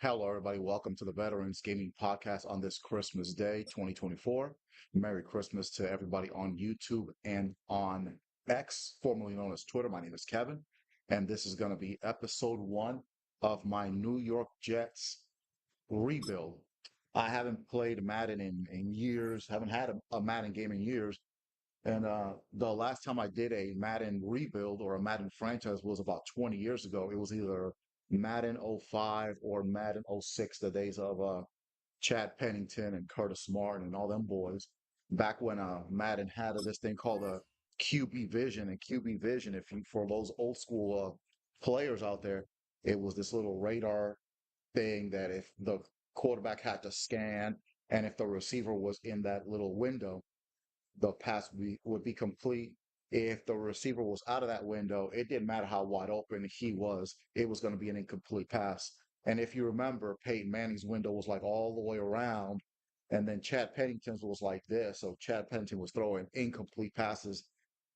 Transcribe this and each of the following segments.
Hello, everybody. Welcome to the Veterans Gaming Podcast on this Christmas Day, 2024. Merry Christmas to everybody on YouTube and on X, formerly known as Twitter. My name is Kevin, and this is going to be episode one of my New York Jets rebuild. I haven't played Madden in years, haven't had a Madden game in years. And the last time I did a Madden rebuild or a Madden franchise was about 20 years ago. It was either Madden '05 or Madden '06, the days of Chad Pennington and Curtis Martin and all them boys. Back when Madden had this thing called a QB Vision. And QB Vision, if you for those old school players out there, it was this little radar thing that if the quarterback had to scan and if the receiver was in that little window, the pass would be complete. If the receiver was out of that window, it didn't matter how wide open he was, it was going to be an incomplete pass. And if you remember, Peyton Manning's window was like all the way around, and then Chad Pennington's was like this. So Chad Pennington was throwing incomplete passes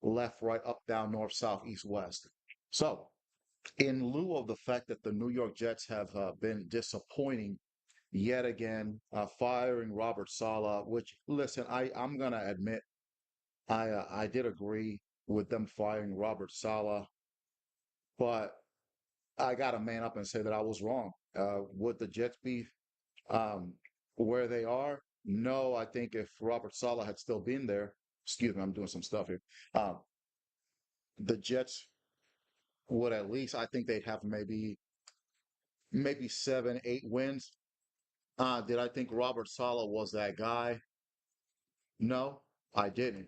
left, right, up, down, north, south, east, west. So, in lieu of the fact that the New York Jets have been disappointing yet again, firing Robert Saleh, which, listen, I'm going to admit, I did agree with them firing Robert Saleh, but I got to man up and say that I was wrong. Would the Jets be um, where they are? No, I think if Robert Saleh had still been there, excuse me, I'm doing some stuff here. Um, the Jets would at least, I think they'd have maybe 7, 8 wins. Did I think Robert Saleh was that guy? No, I didn't.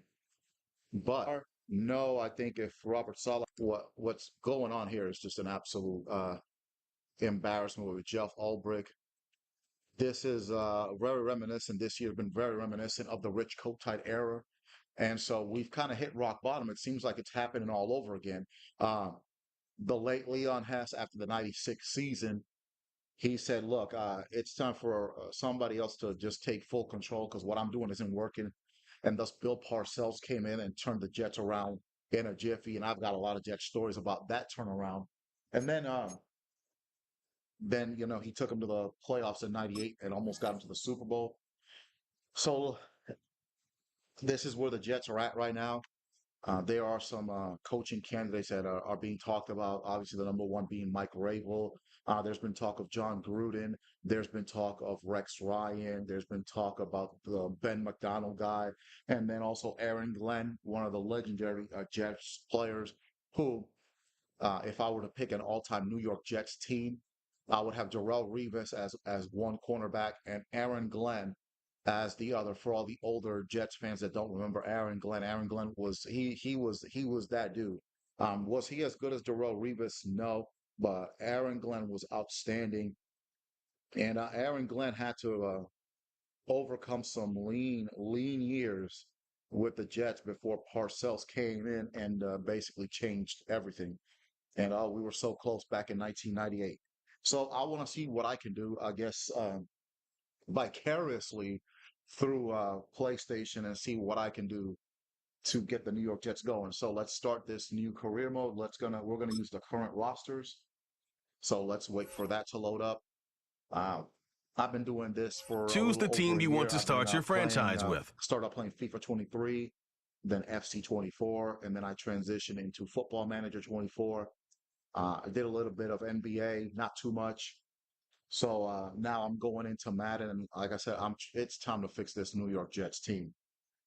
But no, I think if Robert Saleh, what's going on here is just an absolute embarrassment with Jeff Ulbrich. This is very reminiscent. This year has been very reminiscent of the Rich Kotite era, and so we've kind of hit rock bottom. It seems like it's happening all over again. Uh, the late Leon Hess, after the '96 season, he said, "Look, it's time for somebody else to just take full control because what I'm doing isn't working." And thus, Bill Parcells came in and turned the Jets around in a jiffy. And I've got a lot of Jets stories about that turnaround. And then he took them to the playoffs in '98 and almost got them to the Super Bowl. So this is where the Jets are at right now. There are some coaching candidates that are being talked about. Obviously, the number one being Mike Rabel. There's been talk of John Gruden. There's been talk of Rex Ryan. There's been talk about the Ben McDonald guy. And then also Aaron Glenn, one of the legendary Jets players who, if I were to pick an all-time New York Jets team, I would have Darrelle Revis as one cornerback and Aaron Glenn as the other. For all the older Jets fans that don't remember Aaron Glenn was he was that dude. Was he as good as Darrelle Revis? No, but Aaron Glenn was outstanding, and Aaron Glenn had to overcome some lean years with the Jets before Parcells came in and basically changed everything. And we were so close back in 1998. So I want to see what I can do, I guess, vicariously through PlayStation and see what I can do to get the New York Jets going. So let's start this new career mode. We're gonna use the current rosters. So let's wait for that to load up. Uh, I've been doing this for a Choose little the over team a you want year. to I've been start your playing, franchise with. started out playing FIFA 23, then FC 24, and then I transitioned into Football Manager 24. I did a little bit of NBA, not too much. So now I'm going into Madden, and like I said, it's time to fix this New York Jets team.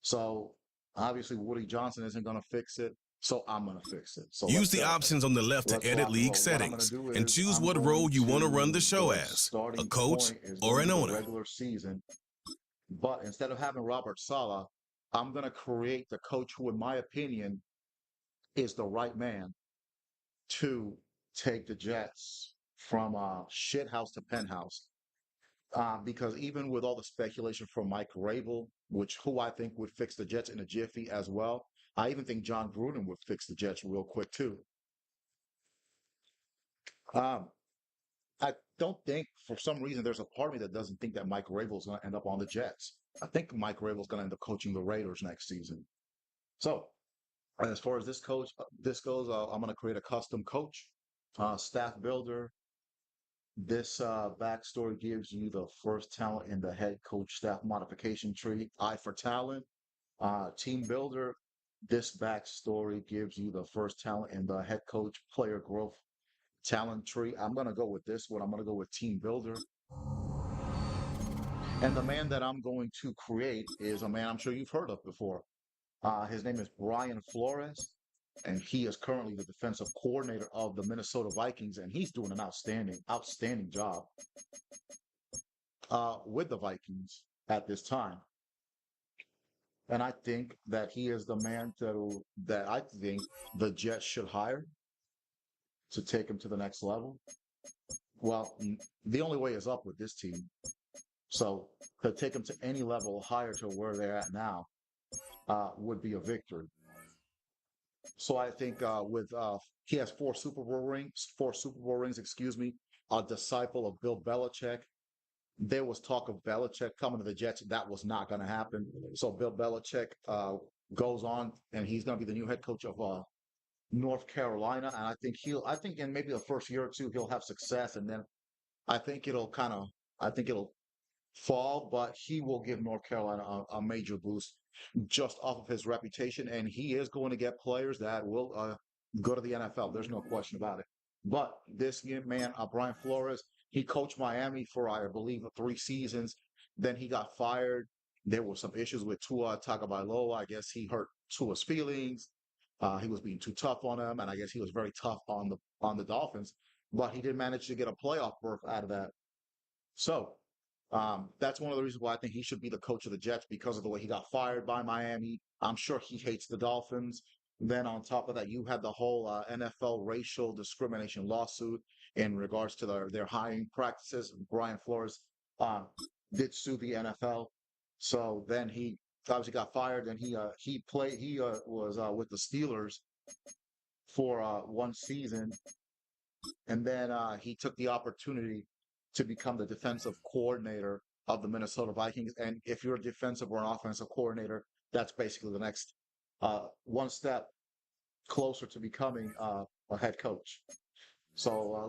So obviously Woody Johnson isn't going to fix it, so I'm going to fix it. So Use the options on the left to let's edit rock and league roll. What I'm going to settings do and is choose I'm what going role you want to run the to show the as, a starting coach point is going or to an be the owner. regular season, but instead of having Robert Saleh, I'm going to create the coach who, in my opinion, is the right man to take the Jets from shit house to penthouse. Because even with all the speculation from Mike Rabel, who I think would fix the Jets in a jiffy as well, I even think John Gruden would fix the Jets real quick too. Um, I don't think for some reason there's a part of me that doesn't think that Mike Rabel is going to end up on the Jets. I think Mike Rabel is going to end up coaching the Raiders next season. So as far as this goes, I'm going to create a custom coach, staff builder, This backstory gives you the first talent in the head coach staff modification tree. I for talent, team builder. This backstory gives you the first talent in the head coach player growth talent tree. I'm gonna go with this one. I'm gonna go with team builder. And the man that I'm going to create is a man I'm sure you've heard of before. His name is Brian Flores, and he is currently the defensive coordinator of the Minnesota Vikings, and he's doing an outstanding job with the Vikings at this time. And I think that he is the man that I think the Jets should hire to take him to the next level. Well, the only way is up with this team. So to take them to any level higher to where they're at now would be a victory. So I think with he has four Super Bowl rings, excuse me, a disciple of Bill Belichick. There was talk of Belichick coming to the Jets. That was not going to happen. So Bill Belichick goes on, and he's going to be the new head coach of North Carolina. And I think in maybe the first year or two, he'll have success, and then I think it'll kind of, I think it'll fall, but he will give North Carolina a major boost just off of his reputation, and he is going to get players that will go to the NFL. There's no question about it. But this man, Brian Flores, he coached Miami for I believe 3 seasons. Then he got fired. There were some issues with Tua Tagovailoa. I guess he hurt Tua's feelings. He was being too tough on him, and I guess he was very tough on the Dolphins. But he did manage to get a playoff berth out of that. So that's one of the reasons why I think he should be the coach of the Jets because of the way he got fired by Miami. I'm sure he hates the Dolphins. Then on top of that, you had the whole NFL racial discrimination lawsuit in regards to their hiring practices. Brian Flores uh, did sue the NFL. So then he obviously got fired. And he was with the Steelers for 1 season, and then he took the opportunity to become the defensive coordinator of the Minnesota Vikings. And if you're a defensive or an offensive coordinator, that's basically the next one step closer to becoming a head coach. So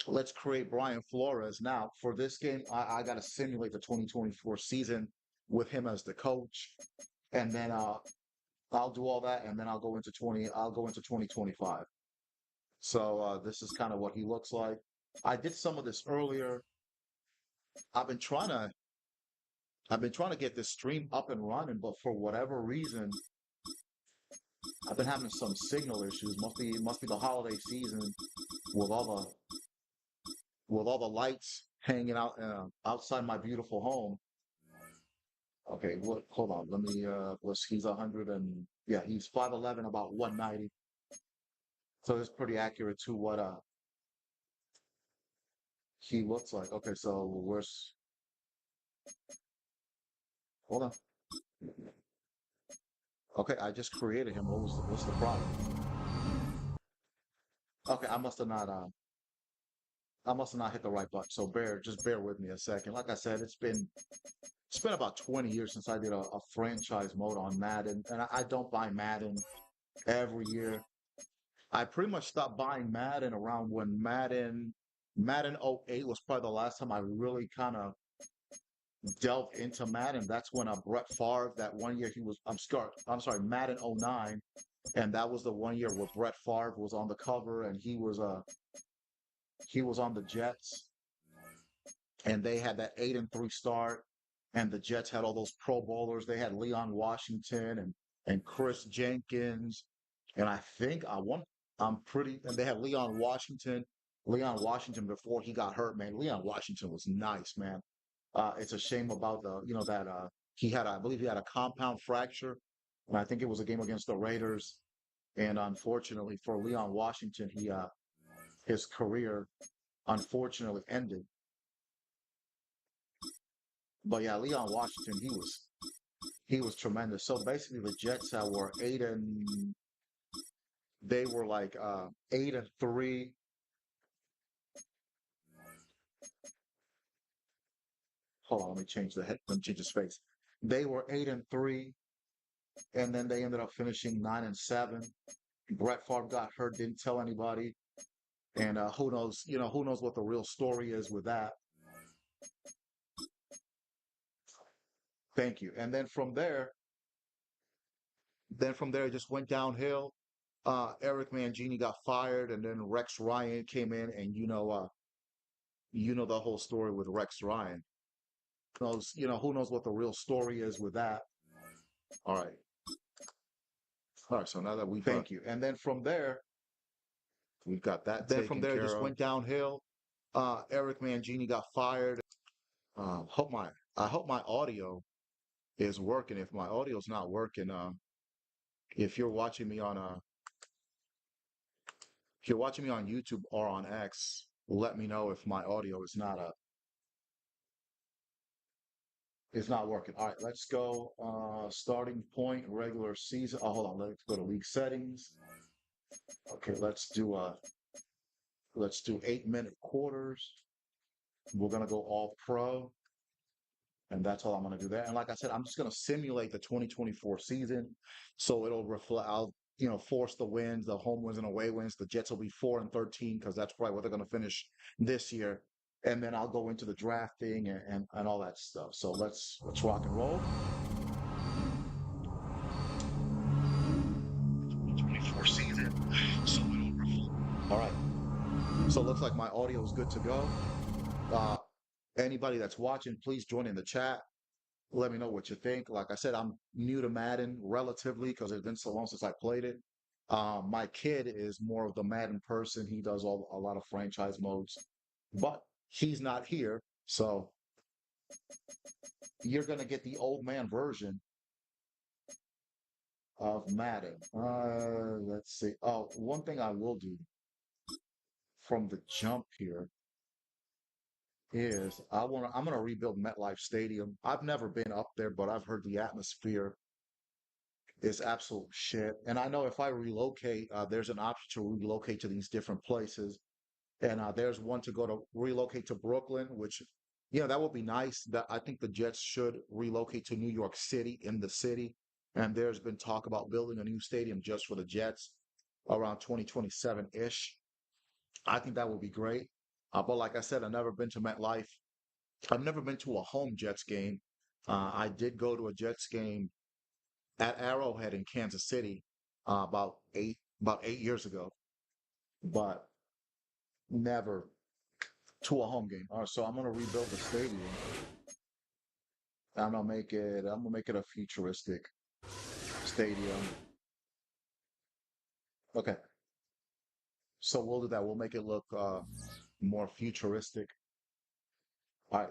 let's create Brian Flores. Now for this game, I got to simulate the 2024 season with him as the coach, and then I'll do all that, and then I'll go into 2025. So this is kind of what he looks like. I did some of this earlier. I've been trying to I've been trying to get this stream up and running, but for whatever reason, I've been having some signal issues. Must be the holiday season with all the lights hanging out outside my beautiful home. Okay, what? Hold on. Let me. Was he's 100 and yeah, he's 5'11", about 190. So it's pretty accurate to what he looks like. Okay, so where's? Hold on. Okay, I just created him. What's the problem? Okay, I must have not hit the right button. So just bear with me a second. Like I said, it's been about 20 years since I did a franchise mode on Madden, and I don't buy Madden every year. I pretty much stopped buying Madden around when Madden '08 was probably the last time I really kind of delved into Madden. That's when Brett Favre, that 1 year I'm sorry, Madden '09, and that was the 1 year where Brett Favre was on the cover, and he was on the Jets, and they had that 8-3 start, and the Jets had all those Pro Bowlers. They had Leon Washington and Chris Jenkins, and I think and they had Leon Washington before he got hurt, man. Leon Washington was nice, man. It's a shame about that I believe he had a compound fracture, and I think it was a game against the Raiders. And unfortunately for Leon Washington, his career unfortunately ended. But yeah, Leon Washington, he was tremendous. So basically, the Jets were they were like 8-3. Hold on, let me change the space. They were 8-3, and then they ended up finishing 9-7. Brett Favre got hurt, didn't tell anybody. And who knows, who knows what the real story is with that. Thank you. And then from there, it just went downhill. Eric Mangini got fired, and then Rex Ryan came in, and you know the whole story with Rex Ryan. Who knows what the real story is with that. All right. All right. So now that we've thank you. And then from there, we've got that then from taken there, it care just of. went downhill. Eric Mangini got fired. I hope my audio is working. If my audio's not working, if you're watching me on if you're watching me on YouTube or on X, let me know if my audio is not working. All right, let's go. Starting point, regular season. Oh, hold on. Let's go to league settings. Okay, let's do 8-minute quarters. We're gonna go all pro, and that's all I'm gonna do there. And like I said, I'm just gonna simulate the 2024 season, so it'll reflect. I'll force the wins, the home wins and away wins. The Jets will be 4-13 because that's probably what they're gonna finish this year. And then I'll go into the drafting and all that stuff. So let's rock and roll. 2024 season. So it'll reflect. All right. So it looks like my audio is good to go. Uh, Anybody that's watching, please join in the chat. Let me know what you think. Like I said, I'm new to Madden relatively because it's been so long since I played it. My kid is more of the Madden person. He does a lot of franchise modes, but he's not here. So you're going to get the old man version of Madden. Let's see. Oh, one thing I will do from the jump here is I'm gonna rebuild MetLife Stadium. I've never been up there, but I've heard the atmosphere is absolute shit. And I know if I relocate, there's an option to relocate to these different places. And there's one to go to relocate to Brooklyn, which that would be nice. That I think the Jets should relocate to New York City in the city. And there's been talk about building a new stadium just for the Jets around 2027-ish. I think that would be great. But like I said, I've never been to MetLife. I've never been to a home Jets game. I did go to a Jets game at Arrowhead in Kansas City about eight years ago, but never to a home game. All right, so I'm gonna rebuild the stadium. I'm gonna make it a futuristic stadium. Okay, so we'll do that. We'll make it look more futuristic. All right.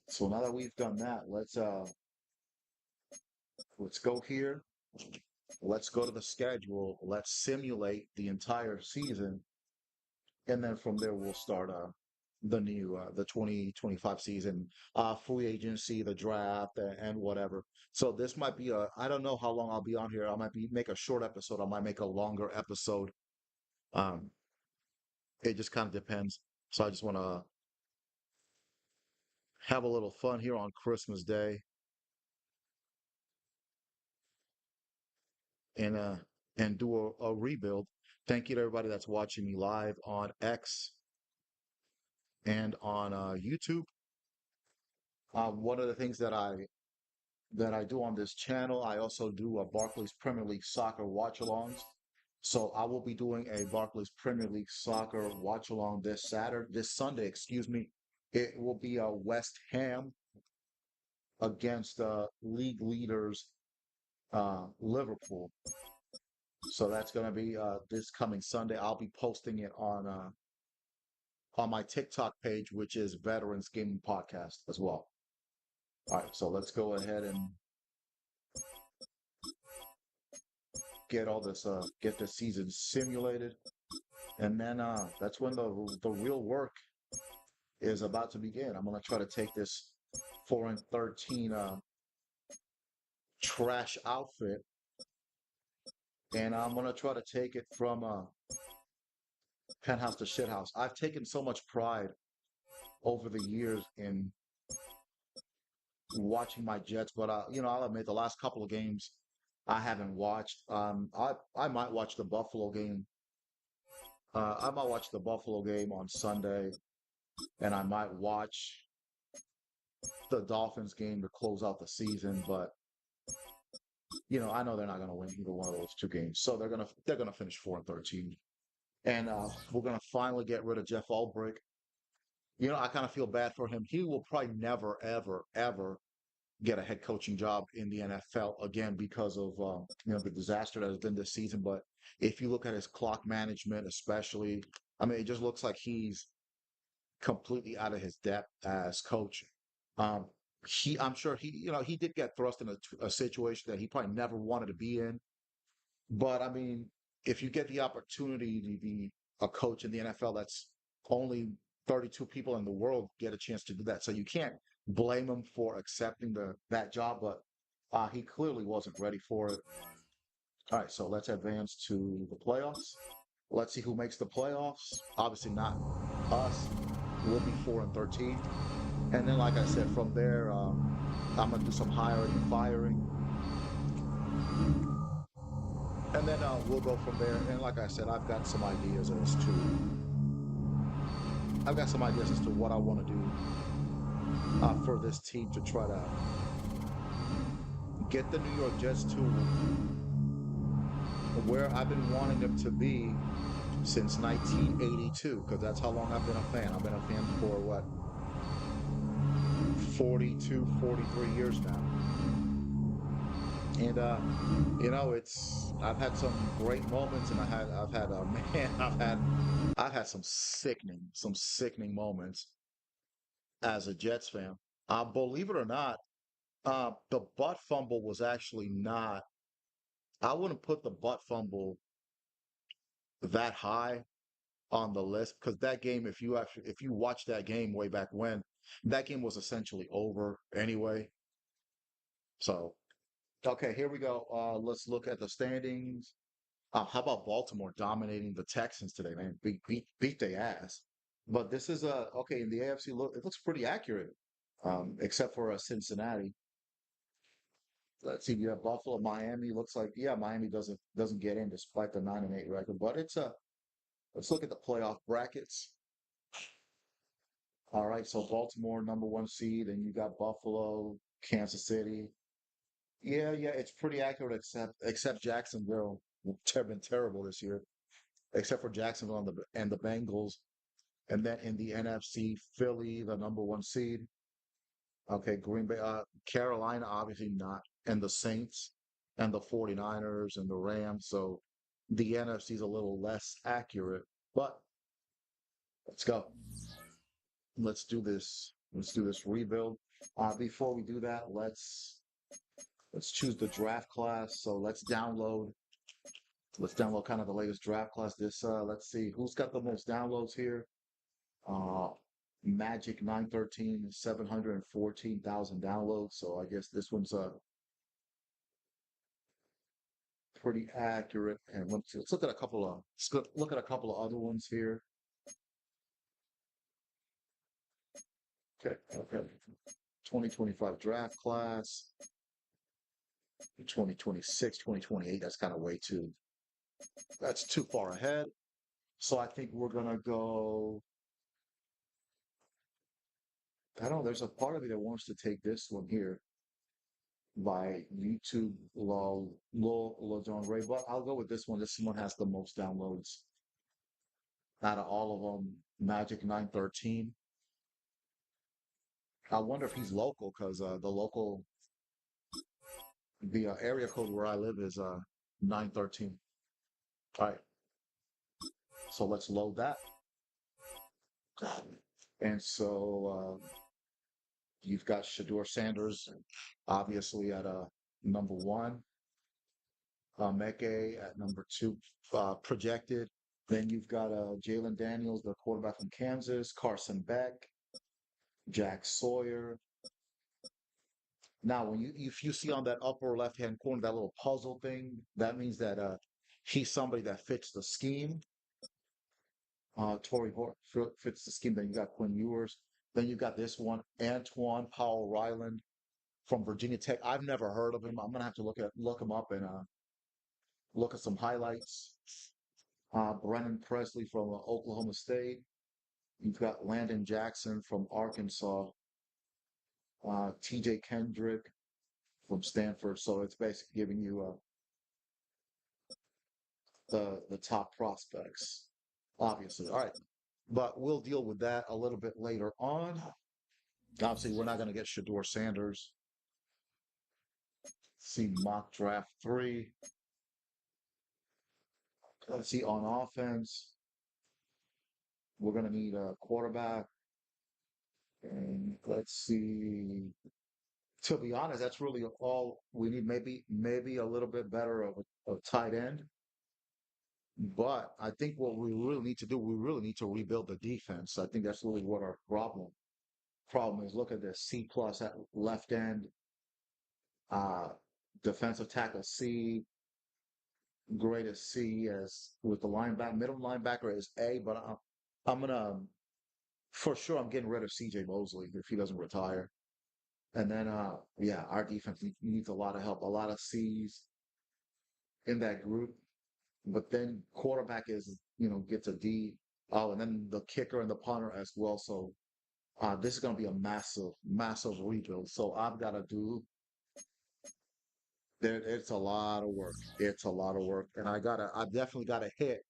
So now that we've done that, let's go here. Let's go to the schedule. Let's simulate the entire season, and then from there we'll start the 2025 season, free agency, the draft, and whatever. So this might be I don't know how long I'll be on here. I might make a short episode. I might make a longer episode. Um, it just kind of depends. So I just want to have a little fun here on Christmas Day and uh and do a rebuild. Thank you to everybody that's watching me live on X and on YouTube. One of the things that I do on this channel. I also do a Barclays Premier League soccer watch-alongs. So I will be doing a Barclays Premier League soccer watch-along this Sunday, excuse me. It will be West Ham against league leaders Liverpool. So that's going to be this coming Sunday. I'll be posting it on my TikTok page, which is Veterans Gaming Podcast as well. All right, so let's go ahead and get this season simulated, and then that's when the real work is about to begin. I'm gonna try to take this 4-13 trash outfit, and I'm gonna try to take it from penthouse to shithouse. I've taken so much pride over the years in watching my Jets, but I'll admit the last couple of games I haven't watched. I might watch the Buffalo game I might watch the Buffalo game on Sunday, and I might watch the Dolphins game to close out the season. But I know they're not going to win either one of those two games, so they're gonna finish 4-13, and we're gonna finally get rid of Jeff Ulbrich. I kind of feel bad for him. He will probably never, ever, ever get a head coaching job in the NFL again because of the disaster that has been this season. But if you look at his clock management, especially, I mean, it just looks like he's completely out of his depth as coach. Um, I'm sure he did get thrust in a situation that he probably never wanted to be in. But I mean, if you get the opportunity to be a coach in the NFL, that's only 32 people in the world get a chance to do that. So you can't blame him for accepting that job, but he clearly wasn't ready for it. All right, so let's advance to the playoffs. Let's see who makes the playoffs. Obviously not us. We'll be 4-13. And then, like I said, from there, I'm gonna do some hiring and firing, and then we'll go from there. And like I said, I've got some ideas as to what I want to do for this team to try to get the New York Jets to where I've been wanting them to be since 1982, because that's how long I've been a fan. I've been a fan for what, 42, 43 years now. And it's I've had some great moments, and I've had man, I've had some sickening moments as a Jets fan. Believe it or not, the butt fumble was actually not. I wouldn't put the butt fumble that high on the list, because that game, if you watch that game way back when, that game was essentially over anyway. So okay, here we go. Let's look at the standings. How about Baltimore dominating the Texans today, man? Beat their ass. But this is okay in the AFC. Look, it looks pretty accurate, except for Cincinnati. Let's see. You have Buffalo, Miami. Looks like, yeah, Miami doesn't get in despite the 9-8 record. But it's a let's look at the playoff brackets. All right, so Baltimore number one seed, and you got Buffalo, Kansas City. Yeah, yeah, it's pretty accurate, except Jacksonville. They've been terrible this year, except for Jacksonville and the Bengals. And then in the NFC, Philly, the number one seed. Okay, Green Bay, Carolina, obviously not, and the Saints and the 49ers and the Rams. So the NFC is a little less accurate, but let's go. Let's do this. Let's do this rebuild. Before we do that, let's choose the draft class. So let's download kind of the latest draft class. Let's see who's got the most downloads here. Uh, Magic 913, 714,000 downloads. So I guess this one's pretty accurate. And let's look at a couple of look at a couple of other ones here. Okay, okay. 2025 draft class, 2026, 2028. That's kind of way too. That's too far ahead. So I think we're gonna go. I don't know. There's a part of me that wants to take this one here by YouTube Law John Ray, but I'll go with this one. This one has the most downloads out of all of them. Magic 913. I wonder if he's local, because the area code where I live is 913. All right, so let's load that. And so you've got Shador Sanders, obviously at number one. Meke at number two, projected. Then you've got Jalen Daniels, the quarterback from Kansas, Carson Beck, Jack Sawyer. Now, if you see on that upper left-hand corner that little puzzle thing, that means that he's somebody that fits the scheme. Torrey Hort fits the scheme. Then you got Quinn Ewers. Then you got this one, Antoine Powell Ryland from Virginia Tech. I've never heard of him. I'm gonna have to look him up and look at some highlights. Brennan Presley from Oklahoma State. You've got Landon Jackson from Arkansas. T.J. Kendrick from Stanford. So it's basically giving you the top prospects, obviously. All right, but we'll deal with that a little bit later on. Obviously, we're not going to get Shador Sanders. See mock draft 3. Let's see on offense. We're going to need a quarterback. And let's see. To be honest, that's really all we need. Maybe a little bit better of a tight end. But I think what we really need to do, we really need to rebuild the defense. I think that's really what our problem is. Look at this C plus at left end, uh, defensive tackle C, greatest C as with the linebacker, middle linebacker is A, but I'm gonna for sure I'm getting rid of CJ Mosley if he doesn't retire. And then yeah, our defense needs a lot of help, a lot of C's in that group. But then quarterback is, gets a D. Oh, and then the kicker and the punter as well. So this is going to be a massive, massive rebuild. So I've got to do there. It's a lot of work. It's a lot of work, and I definitely got to hit.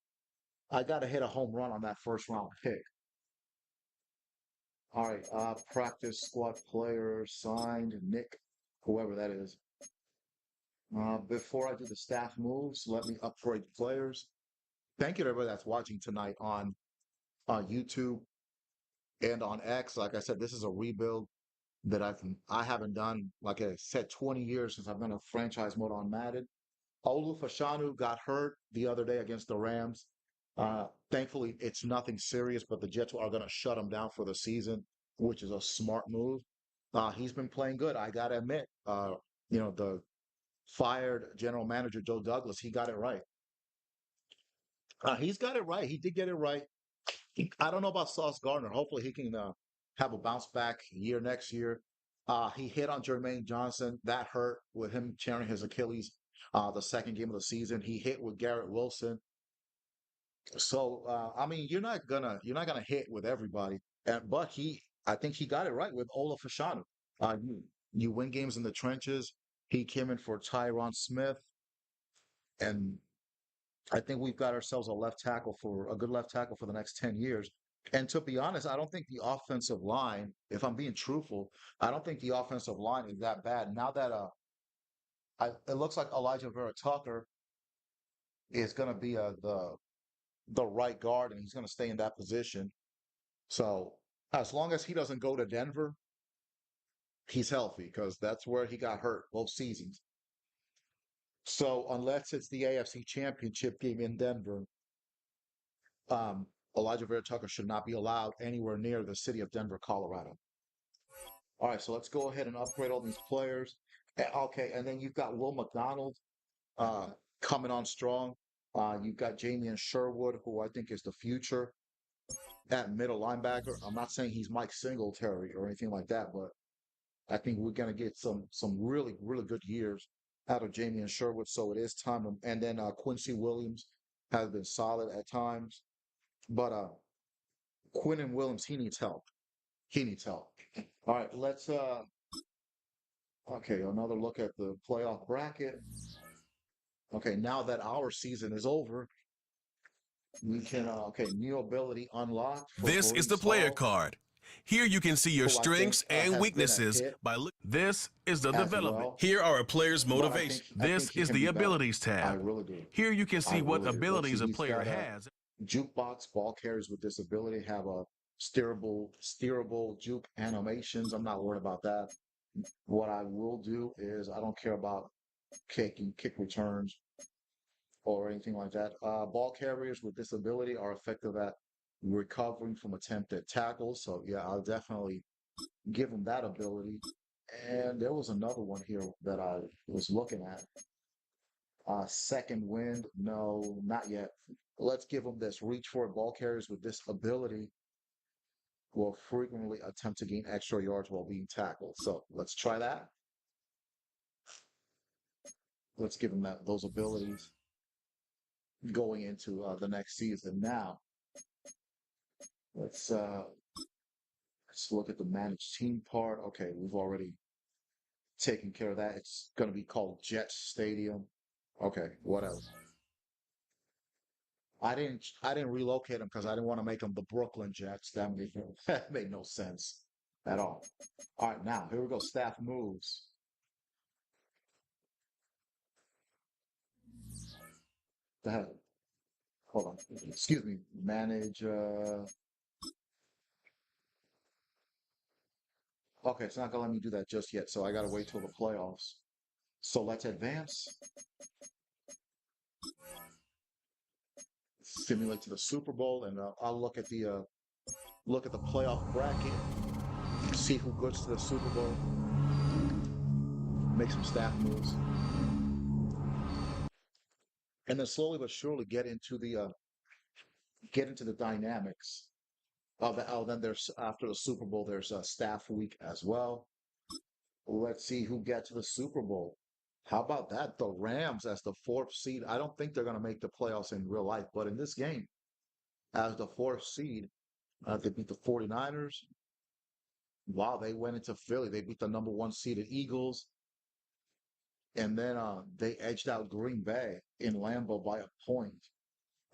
I got to hit a home run on that first round pick. All right, practice squad player signed Nick, whoever that is. Before I do the staff moves, let me upgrade players. Thank you to everybody that's watching tonight on YouTube and on X. Like I said, this is a rebuild that I haven't done, like I said, 20 years since I've been a franchise mode on Madden. Olu Fashanu got hurt the other day against the Rams. Thankfully, it's nothing serious, but the Jets are going to shut him down for the season, which is a smart move. He's been playing good. I got to admit, the fired general manager, Joe Douglas, he got it right. He's got it right. He did get it right. I don't know about Sauce Gardner. Hopefully, he can have a bounce back year next year. He hit on Jermaine Johnson. That hurt with him tearing his Achilles the second game of the season. He hit with Garrett Wilson. So I mean, you're not gonna hit with everybody. But I think he got it right with Ola Fashanu. You win games in the trenches. He came in for Tyron Smith, and I think we've got ourselves a good left tackle for the next 10 years. And to be honest, I don't think the offensive line, if I'm being truthful, I don't think the offensive line is that bad. Now that it looks like Elijah Vera Tucker is going to be the right guard and he's going to stay in that position. So as long as he doesn't go to Denver, he's healthy because that's where he got hurt both seasons. So unless it's the AFC Championship game in Denver, um, Elijah Vera Tucker should not be allowed anywhere near the city of Denver, Colorado. All right, so let's go ahead and upgrade all these players. Okay, and then you've got Will McDonald uh, coming on strong. You've got Jamie Sherwood, who I think is the future at middle linebacker. I'm not saying he's Mike Singletary or anything like that, but I think we're going to get some really, really good years out of Jamie Sherwood. So it is time. And then Quincy Williams has been solid at times. But Quinn Williams, he needs help. He needs help. All right, let's okay, another look at the playoff bracket. Okay, now that our season is over, we can okay, new ability unlocked for This is the Brees player Hall, card. Here you can see your who I think strengths and has been a weaknesses hit by look. This is the as development. well. Here are a player's But motivation. I This think he is can the be better. abilities I tab. really do. Here you can I see what really do. Let's see, abilities a he's player got a has. jukebox ball carriers with disability, have a steerable juke animations. I'm not worried about that. What I will do is I don't care about kick returns or anything like that. Ball carriers with disability are effective at recovering from attempted tackles. So yeah, I'll definitely give them that ability. And there was another one here that I was looking at. Second wind, no, not yet. Let's give them this. Reach for ball carriers with this ability will frequently attempt to gain extra yards while being tackled. So let's try that. Let's give them those abilities. going into the next season. Now, let's uh, let's look at the managed team part. Okay, we've already taken care of that. It's going to be called Jets Stadium. Okay, what else? I didn't relocate them because I didn't want to make them the Brooklyn Jets. That made that made no sense at all. All right, now here we go. Staff moves. The hell? Hold on. Excuse me. Manage. Okay, it's not gonna let me do that just yet, so I gotta wait till the playoffs. So let's advance. Simulate to the Super Bowl, and I'll look at the playoff bracket, see who goes to the Super Bowl, make some staff moves, and then slowly but surely get into the dynamics of the. Oh, then there's after the Super Bowl, there's a staff week as well. Let's see who gets to the Super Bowl. How about that? The Rams as the fourth seed. I don't think they're going to make the playoffs in real life, but in this game, as the fourth seed, they beat the 49ers. Wow, they went into Philly. They beat the number one seeded Eagles. And then they edged out Green Bay in Lambeau by a point.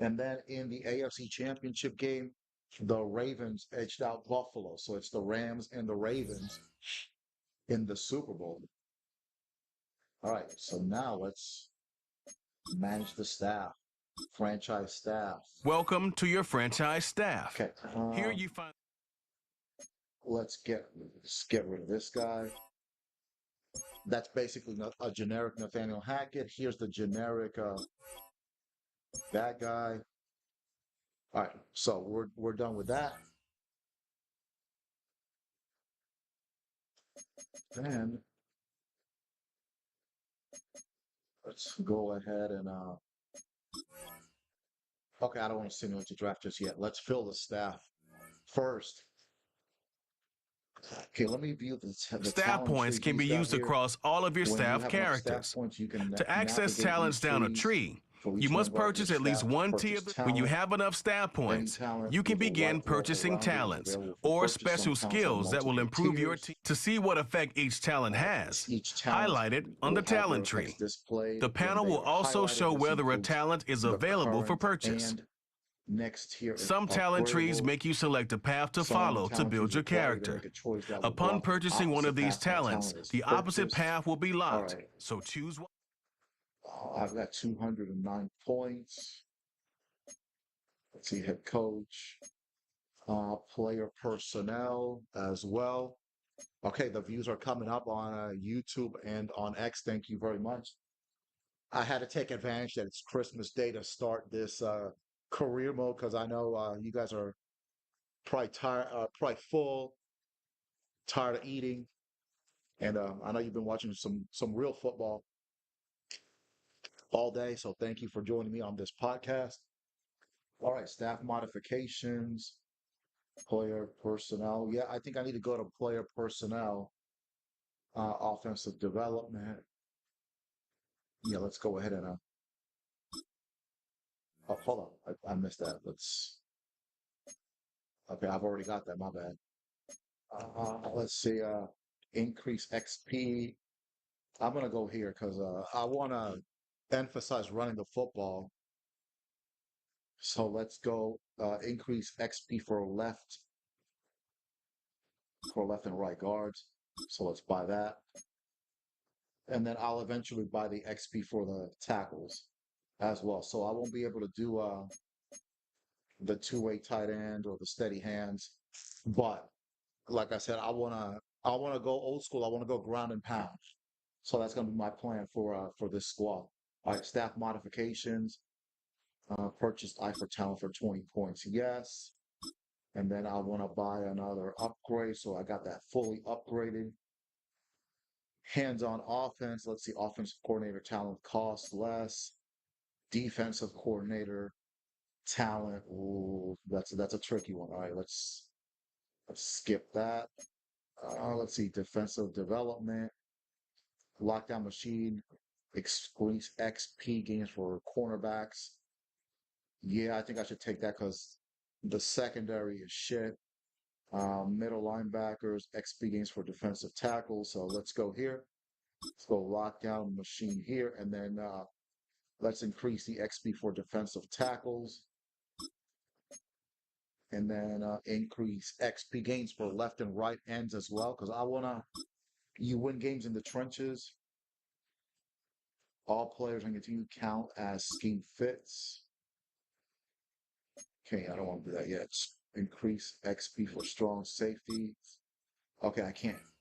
And then in the AFC Championship game, the Ravens edged out Buffalo. So it's the Rams and the Ravens in the Super Bowl. All right, so now let's manage the staff, franchise staff. Welcome to your franchise staff. Okay, Here you find let's get rid of this guy. That's basically a generic Nathaniel Hackett. Here's the generic that guy. All right, so we're done with that. Then let's go ahead and okay, I don't want to simulate the draft just yet. Let's fill the staff first. Okay, let me view the staff talent points tree can he's be got used here. across all of your When you staff have enough staff characters. points, you can To access navigate talents these down a trees. tree, For you each must member of your purchase at least staff, one tier. purchase When you talent. have enough staff Any points, talent you can with a begin white glove purchasing around it is talents available for or purchase. Some special talents have skills that will multiple improve your team. tiers. To see what effect each talent has, Each talent highlight it on will the have their talent effects tree. displayed The when panel they will are also highlighted. show This whether a includes talent is the available for current purchase. and next tier is Some talent trees upgradable. make you select a path to Some follow to talent trees build your require you to make character. a choice that will Upon block the purchasing one of opposite these path that talents, talent is the opposite purchased. path will be All locked. right. So choose one. I've got 209 points. Let's see, head coach, player personnel as well. Okay, the views are coming up on YouTube and on X. Thank you very much. I had to take advantage that it's Christmas Day to start this career mode because I know you guys are probably tired, probably full, tired of eating, and I know you've been watching some real football all day. So thank you for joining me on this podcast. All right, staff modifications, player personnel. Yeah, I think I need to go to player personnel, offensive development. Yeah, let's go ahead and oh, hold on, I missed that. Okay, I've already got that. My bad. Let's see. Increase XP. I'm gonna go here because I want to emphasize running the football. So let's go increase XP for left and right guards. So let's buy that, and then I'll eventually buy the XP for the tackles as well. So I won't be able to do the two-way tight end or the steady hands, but like I said, I wanna go old school. I want to go ground and pound. So that's gonna be my plan for this squad. All right, staff modifications. Purchased eye for talent for 20 points. Yes. And then I want to buy another upgrade. So I got that fully upgraded. Hands-on offense. Let's see, offensive coordinator talent costs less. Defensive coordinator talent. Ooh, that's a tricky one. All right, let's skip that. Let's see, defensive development, lockdown machine, increase XP gains for cornerbacks. Yeah, I think I should take that because the secondary is shit. Middle linebackers, XP gains for defensive tackles. So let's go here. Let's go lock down machine here, and then let's increase the XP for defensive tackles, and then increase XP gains for left and right ends as well. Because I wanna you win games in the trenches. All players on your team count as scheme fits. Okay, I don't want to do that yet. Increase XP for strong safety. Okay,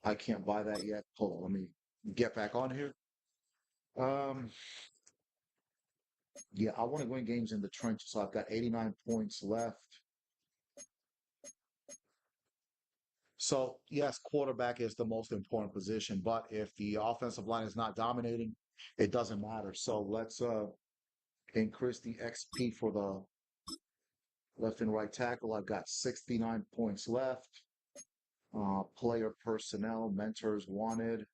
I can't buy that yet. Hold on, let me get back on here. Um, yeah, I want to win games in the trenches, so I've got 89 points left. So yes, quarterback is the most important position, but if the offensive line is not dominating, it doesn't matter. So let's increase the XP for the left and right tackle. I've got 69 points left. Player personnel, mentors wanted.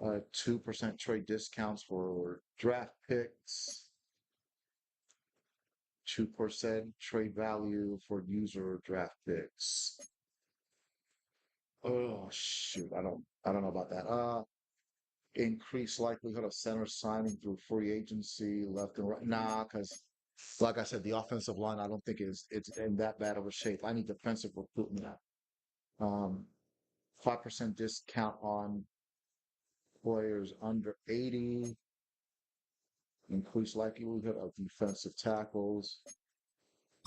2% trade discounts for draft picks. 2% trade value for user draft picks. Oh shoot, I don't know about that. Increased likelihood of center signing through free agency, left and right. Nah, because like I said, the offensive line I don't think it's in that bad of a shape. I need defensive recruitment. Um, 5% discount on players under 80. Increased likelihood of defensive tackles.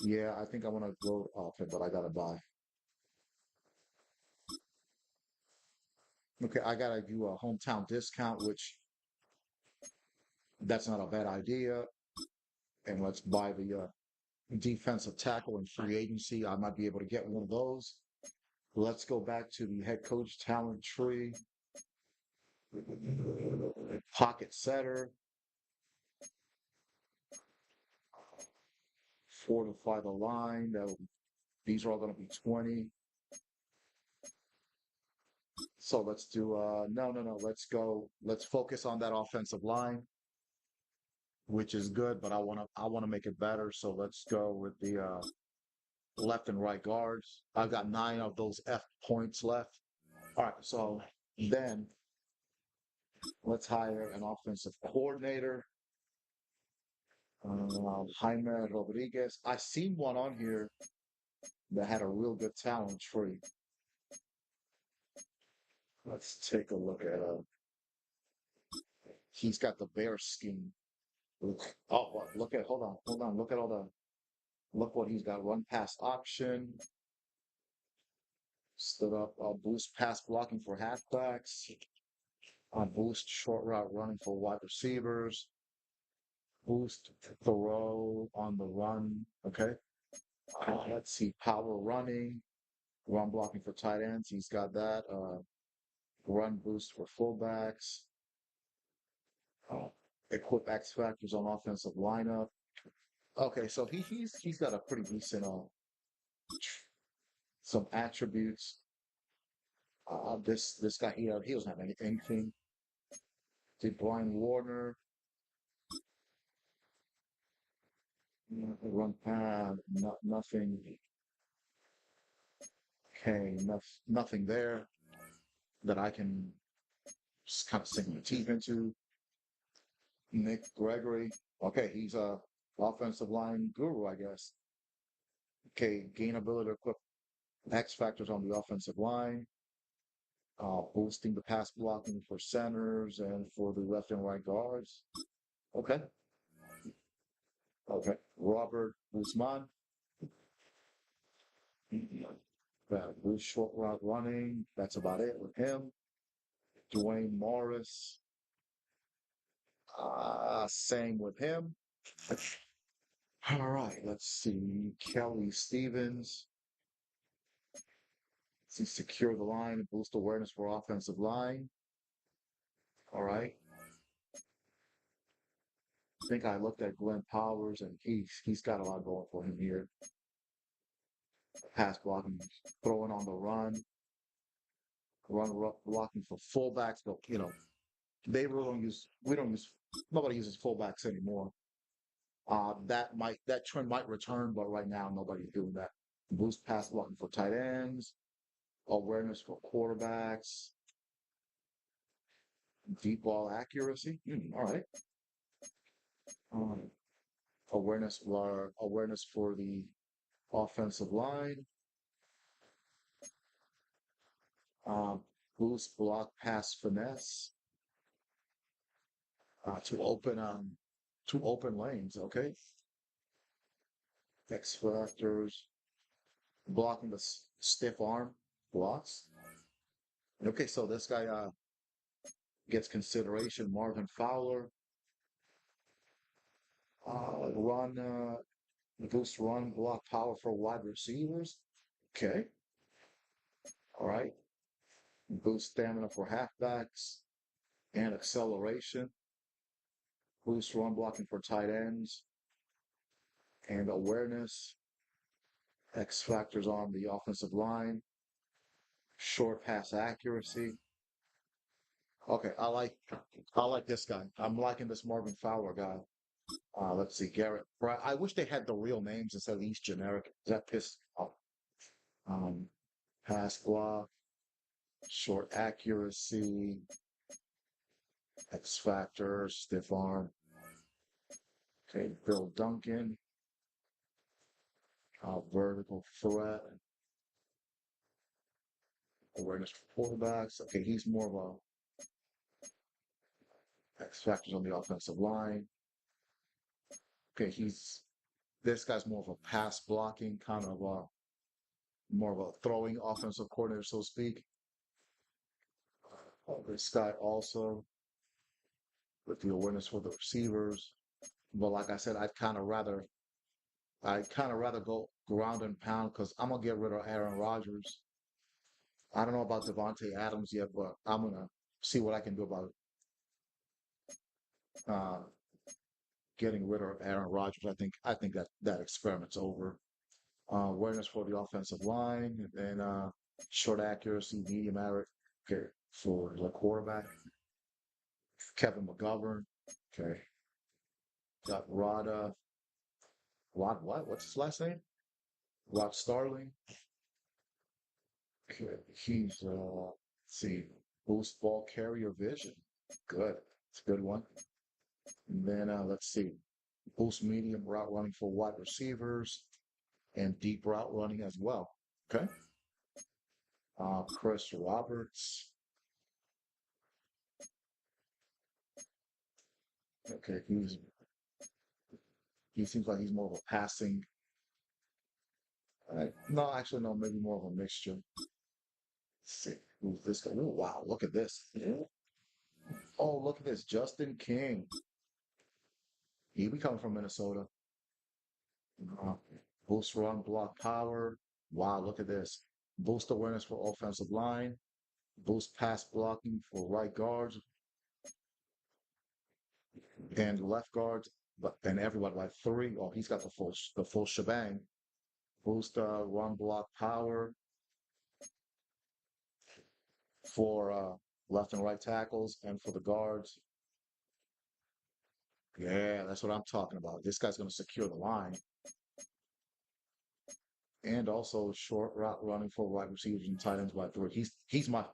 Yeah, I think I want to go off it, but I gotta buy. Okay, I gotta do a hometown discount, which that's not a bad idea. And let's buy the defensive tackle in free agency. I might be able to get one of those. Let's go back to the head coach talent tree. Pocket setter. Fortify the line. These are all going to be 20. So let's do no. Let's focus on that offensive line, which is good, but I wanna make it better. So let's go with the left and right guards. I've got 9 of those F points left. All right, so then let's hire an offensive coordinator. Jaime Rodriguez. I seen one on here that had a real good talent tree. Let's take a look at he's got the bear skin. Oh, look at hold on. Look at all look what he's got. Run pass option, stood up, boost pass blocking for halfbacks, boost short route running for wide receivers, boost throw on the run. Okay. Let's see, power running, run blocking for tight ends. He's got that. Run boost for fullbacks. Uh, Equip X factors on offensive lineup. Okay, so he's got a pretty decent some attributes. This guy he doesn't have anything. Did Brian Warner run nothing? Okay, nothing there that I can just kind of sink my teeth into. Nick Gregory. Okay, he's a offensive line guru, I guess. Okay, gain ability to equip X factors on the offensive line. Boosting the pass blocking for centers and for the left and right guards. Okay. Okay. Robert Guzman. Bruce short route running. That's about it with him. Dwayne Morris. Same with him. All right. Let's see. Kelly Stevens. Let's see, secure the line, boost awareness for offensive line. All right. I think I looked at Glenn Powers, and he's got a lot going for him here. Pass blocking, throwing on the blocking for fullbacks, but they really don't use. We don't use. Nobody uses fullbacks anymore. That trend might return, but right now nobody's doing that. Boost pass blocking for tight ends, awareness for quarterbacks, deep ball accuracy. All right. Um, awareness for the offensive line. Um, boost block pass finesse to open lanes. Okay. X factors blocking the stiff arm blocks. Okay, so this guy gets consideration. Marvin Fowler, run, boost run block power for wide receivers. Okay, all right. Boost stamina for halfbacks and acceleration. Boost run blocking for tight ends and awareness. X factors on the offensive line. Short pass accuracy. Okay, I like this guy. I'm liking this Marvin Fowler guy. Let's see, Garrett. I wish they had the real names instead of these generic. That pissed off. Um, pass block, short accuracy, X factor, stiff arm. Okay, Bill Duncan, vertical threat, awareness for quarterbacks. Okay, he's more of a X factors on the offensive line. Okay, this guy's more of a pass blocking kind of more of a throwing offensive coordinator, so to speak. This guy also with the awareness for the receivers. But like I said, I'd kind of rather go ground and pound because I'm gonna get rid of Aaron Rodgers. I don't know about Devontae Adams yet, but I'm gonna see what I can do about uh, getting rid of Aaron Rodgers. I think that experiment's over. Awareness for the offensive line, and then short accuracy, medium accuracy okay, for the quarterback. Kevin McGovern. Okay, got Rod what? What's his last name? Rod Starling. Okay, he's let's see, boost ball carrier vision. Good, it's a good one. And then let's see, boost medium route running for wide receivers and deep route running as well. Okay. Chris Roberts. Okay, he seems like he's more of a passing. No, actually, no, maybe more of a mixture. Let's see, who's this guy? Oh, wow, look at this. Oh, look at this, Justin King. He be coming from Minnesota. Uh, boost run block power. Wow, look at this. Boost awareness for offensive line. Boost pass blocking for right guards and left guards, but and everyone by three. Oh, he's got the full shebang. Boost run block power for left and right tackles and for the guards. Yeah, that's what I'm talking about. This guy's going to secure the line and also short route running for wide receivers and tight ends by three. He's my.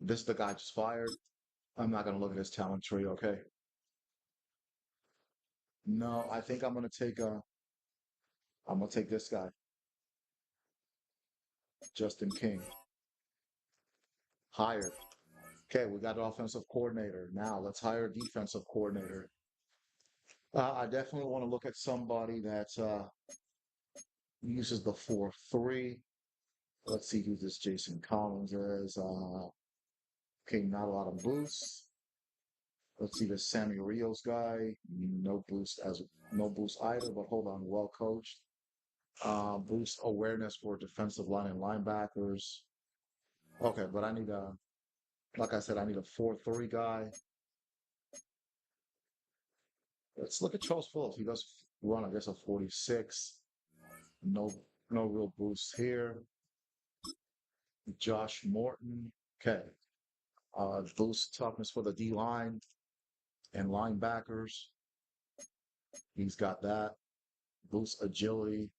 This is the guy just fired. I'm not going to look at his talent tree. Okay. No, I think I'm gonna take this guy, Justin King. Hired. Okay, we got an offensive coordinator. Now let's hire a defensive coordinator. I definitely want to look at somebody that uses the 4-3. Let's see who this Jason Collins is. Okay, not a lot of boosts. Let's see this Sammy Rios guy. No boost either, but hold on, well coached. Boost awareness for defensive line and linebackers. Okay, but like I said, I need a 4-3 guy. Let's look at Charles Phillips. He does run, I guess, a 46. No, no real boosts here. Josh Morton. Okay. Boost toughness for the D line and linebackers. He's got that. Boost agility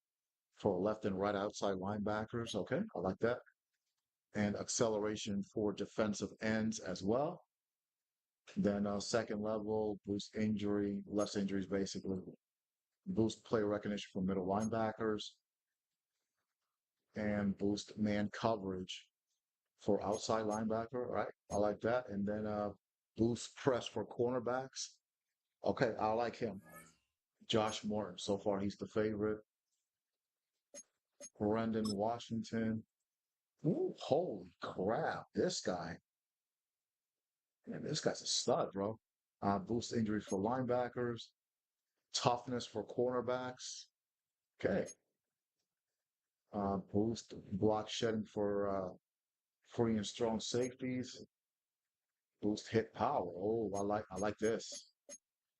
for left and right outside linebackers. Okay, I like that. And acceleration for defensive ends as well. Then second level, boost injury, less injuries basically. Boost play recognition for middle linebackers and boost man coverage for outside linebacker. All right, I like that. And then boost press for cornerbacks. Okay, I like him. Josh Morton. So far, he's the favorite. Brendan Washington. Ooh, holy crap! This guy, man, this guy's a stud, bro. Boost injuries for linebackers, toughness for cornerbacks. Okay. Boost block shedding for free and strong safeties. Boost hit power. Oh, I like this.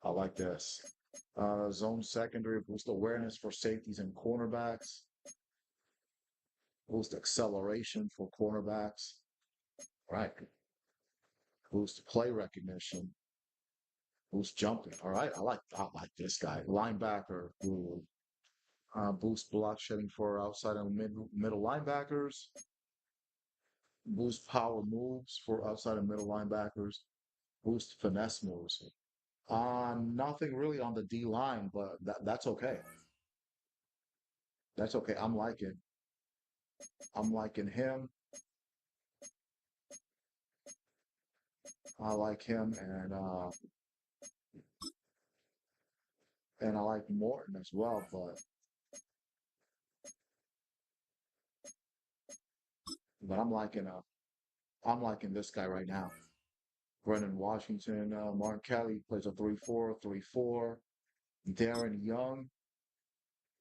I like this. Zone secondary, boost awareness for safeties and cornerbacks. Boost acceleration for cornerbacks. Right. Boost play recognition. Boost jumping. All right. I like this guy. Linebacker. Ooh. Boost block shedding for outside and middle linebackers. Boost power moves for outside and middle linebackers. Boost finesse moves. Nothing really on the D line, but that's okay. That's okay. I'm liking him. I like him and I like Morton as well, but I'm liking this guy right now. Brendan Washington, Martin Kelly plays a 3-4, 3-4. Darren Young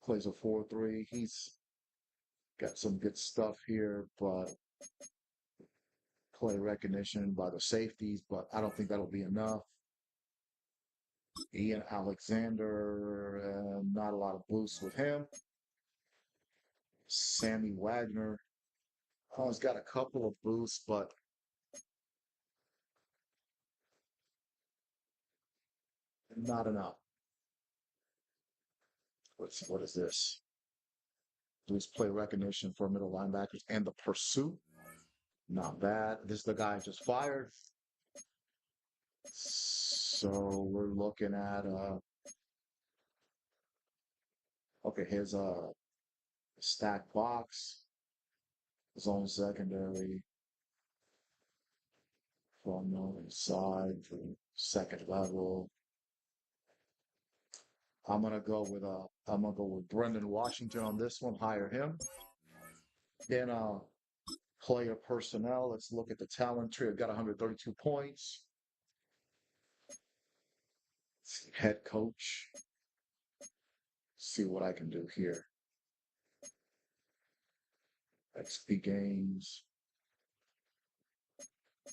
plays a 4-3. He's got some good stuff here, but play recognition by the safeties, but I don't think that'll be enough. Ian Alexander, not a lot of boosts with him. Sammy Wagner, he's got a couple of boosts, but not enough. Let's see, what is this? Boost play recognition for middle linebackers and the pursuit. Not bad. This is the guy I just fired. So we're looking at okay, here's a stack box, zone secondary from the inside for second level. I'm gonna go with Brendan Washington on this one, hire him. Then player personnel. Let's look at the talent tree. I've got 132 points. Head coach. See what I can do here. XP games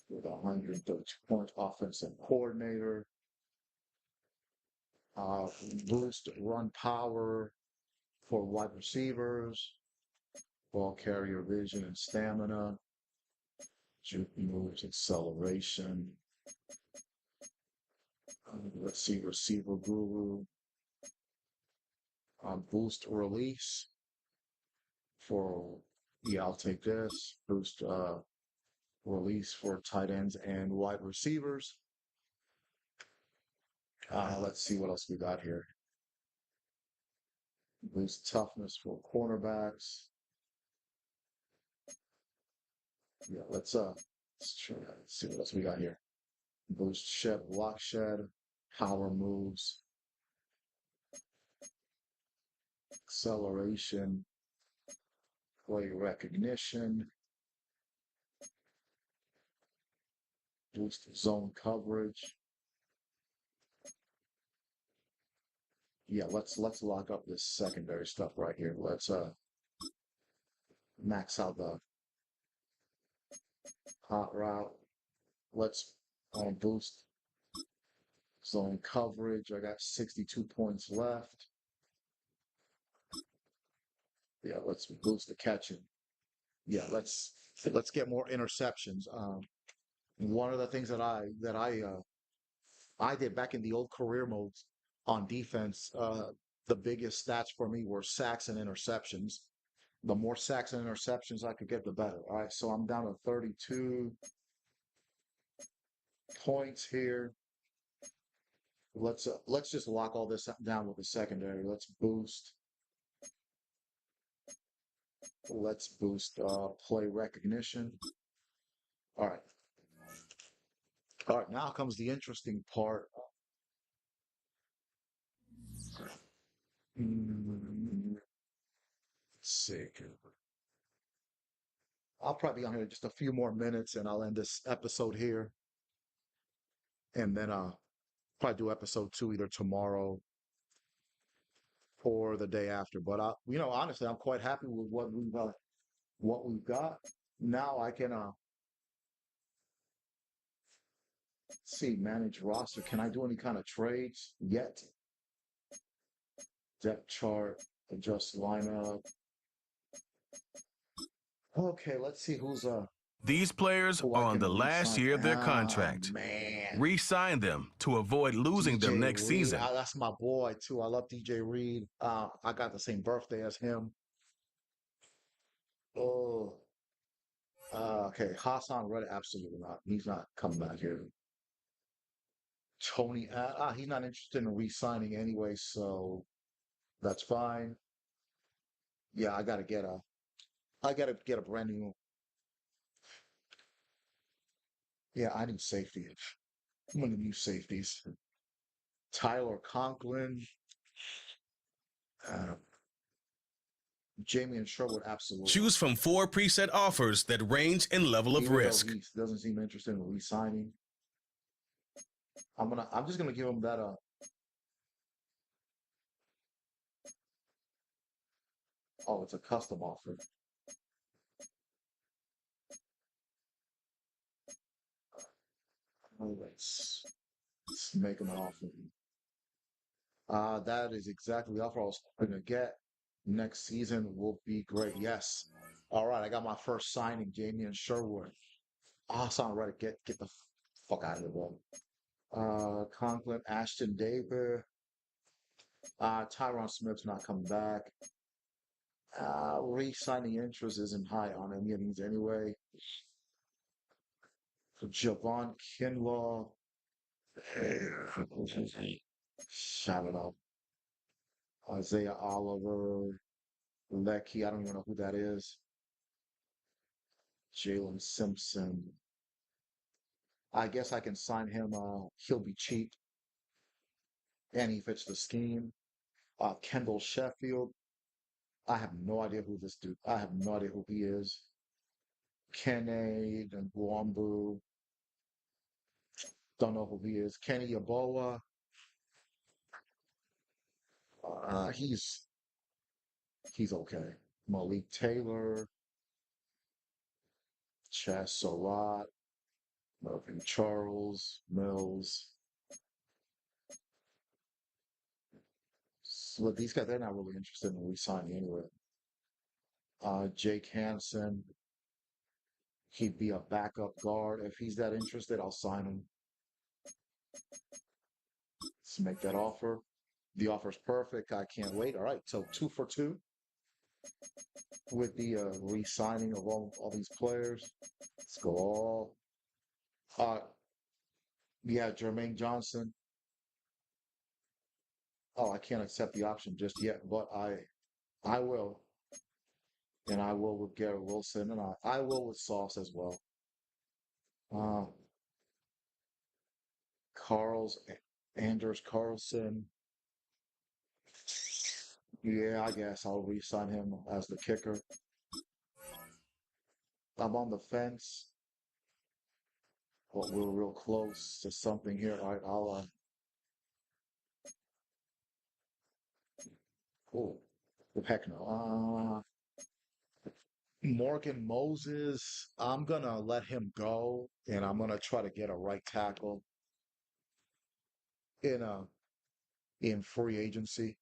with 132 points. Offensive coordinator. Uh, Boost run power for wide receivers. Ball carrier vision and stamina. Juke moves, acceleration. Let's see, receiver guru. Boost release for, yeah, I'll take this. Boost release for tight ends and wide receivers. Let's see what else we got here. Boost toughness for cornerbacks. Yeah, let's try, let's see what else we got here. Boost shed, block shed, power moves, acceleration, play recognition, boost zone coverage. Yeah, let's lock up this secondary stuff right here. Let's max out the hot route. Let's boost zone coverage. I got 62 points left. Yeah, let's boost the catching. Yeah, let's get more interceptions. One of the things that I did back in the old career modes, on defense, the biggest stats for me were sacks and interceptions. The more sacks and interceptions I could get, the better. All right, so I'm down to 32 points here. Let's just lock all this down with the secondary. Let's boost play recognition. All right. All right, now comes the interesting part. Let's see. I'll probably be on here just a few more minutes and I'll end this episode here. And then probably do episode two either tomorrow or the day after. But honestly, I'm quite happy with what we've got. Now I can see manage roster. Can I do any kind of trades yet? Depth chart, adjust lineup. Okay, let's see These players who I are on can the last re-sign. year of their Ah contract. man. Re-sign them to avoid losing them DJ next Reed. season. That's my boy too. I love DJ Reed. I got the same birthday as him. Oh, okay. Hassan Reddick, absolutely not. He's not coming back here. Tony, he's not interested in re-signing anyway, so that's fine. Yeah, I gotta get a brand new. Yeah, I need safety. I'm gonna use safeties. Tyler Conklin, uh, Jamie and Sherwood, absolutely. Choose from 4 preset offers that range in level of Even though risk. he doesn't seem interested in re-signing, I'm just gonna give him that. Oh, it's a custom offer. Oh, let's make him an offer. That is exactly the offer I was hoping to get. Next season will be great. Yes. All right, I got my first signing, Jamie and Sherwood. Awesome, ready. Get the fuck out of here, bro. Conklin, Ashton Davis. Tyron Smith's not coming back. Re-signing interest isn't high on any of these anyway. Javon Kinlaw. Shout it out. Isaiah Oliver. Lecky, I don't even know who that is. Jalen Simpson. I guess I can sign him. He'll be cheap and he fits the scheme. Kendall Sheffield. I have no idea who this dude. I have no idea who he is. Kene and Buombu. Don't know who he is. Kenny Yaboa. Uh, he's he's okay. Malik Taylor. Chess Surratt. Mervyn Charles. Mills. So these guys, they're not really interested in re-signing anyway. Jake Hansen. He'd be a backup guard. If he's that interested, I'll sign him. Let's make that offer. The offer's perfect. I can't wait. All right, so 2 for 2 with the re-signing of all these players. Let's go all. Uh, yeah, Jermaine Johnson. Oh, I can't accept the option just yet, but I will, and I will with Garrett Wilson, and I will with Sauce as well. Uh, Carl's Anders Carlson. Yeah, I guess I'll re-sign him as the kicker. I'm on the fence, but we're real close to something here. All right, oh, heck no. Morgan Moses, I'm gonna let him go, and I'm gonna try to get a right tackle in in free agency.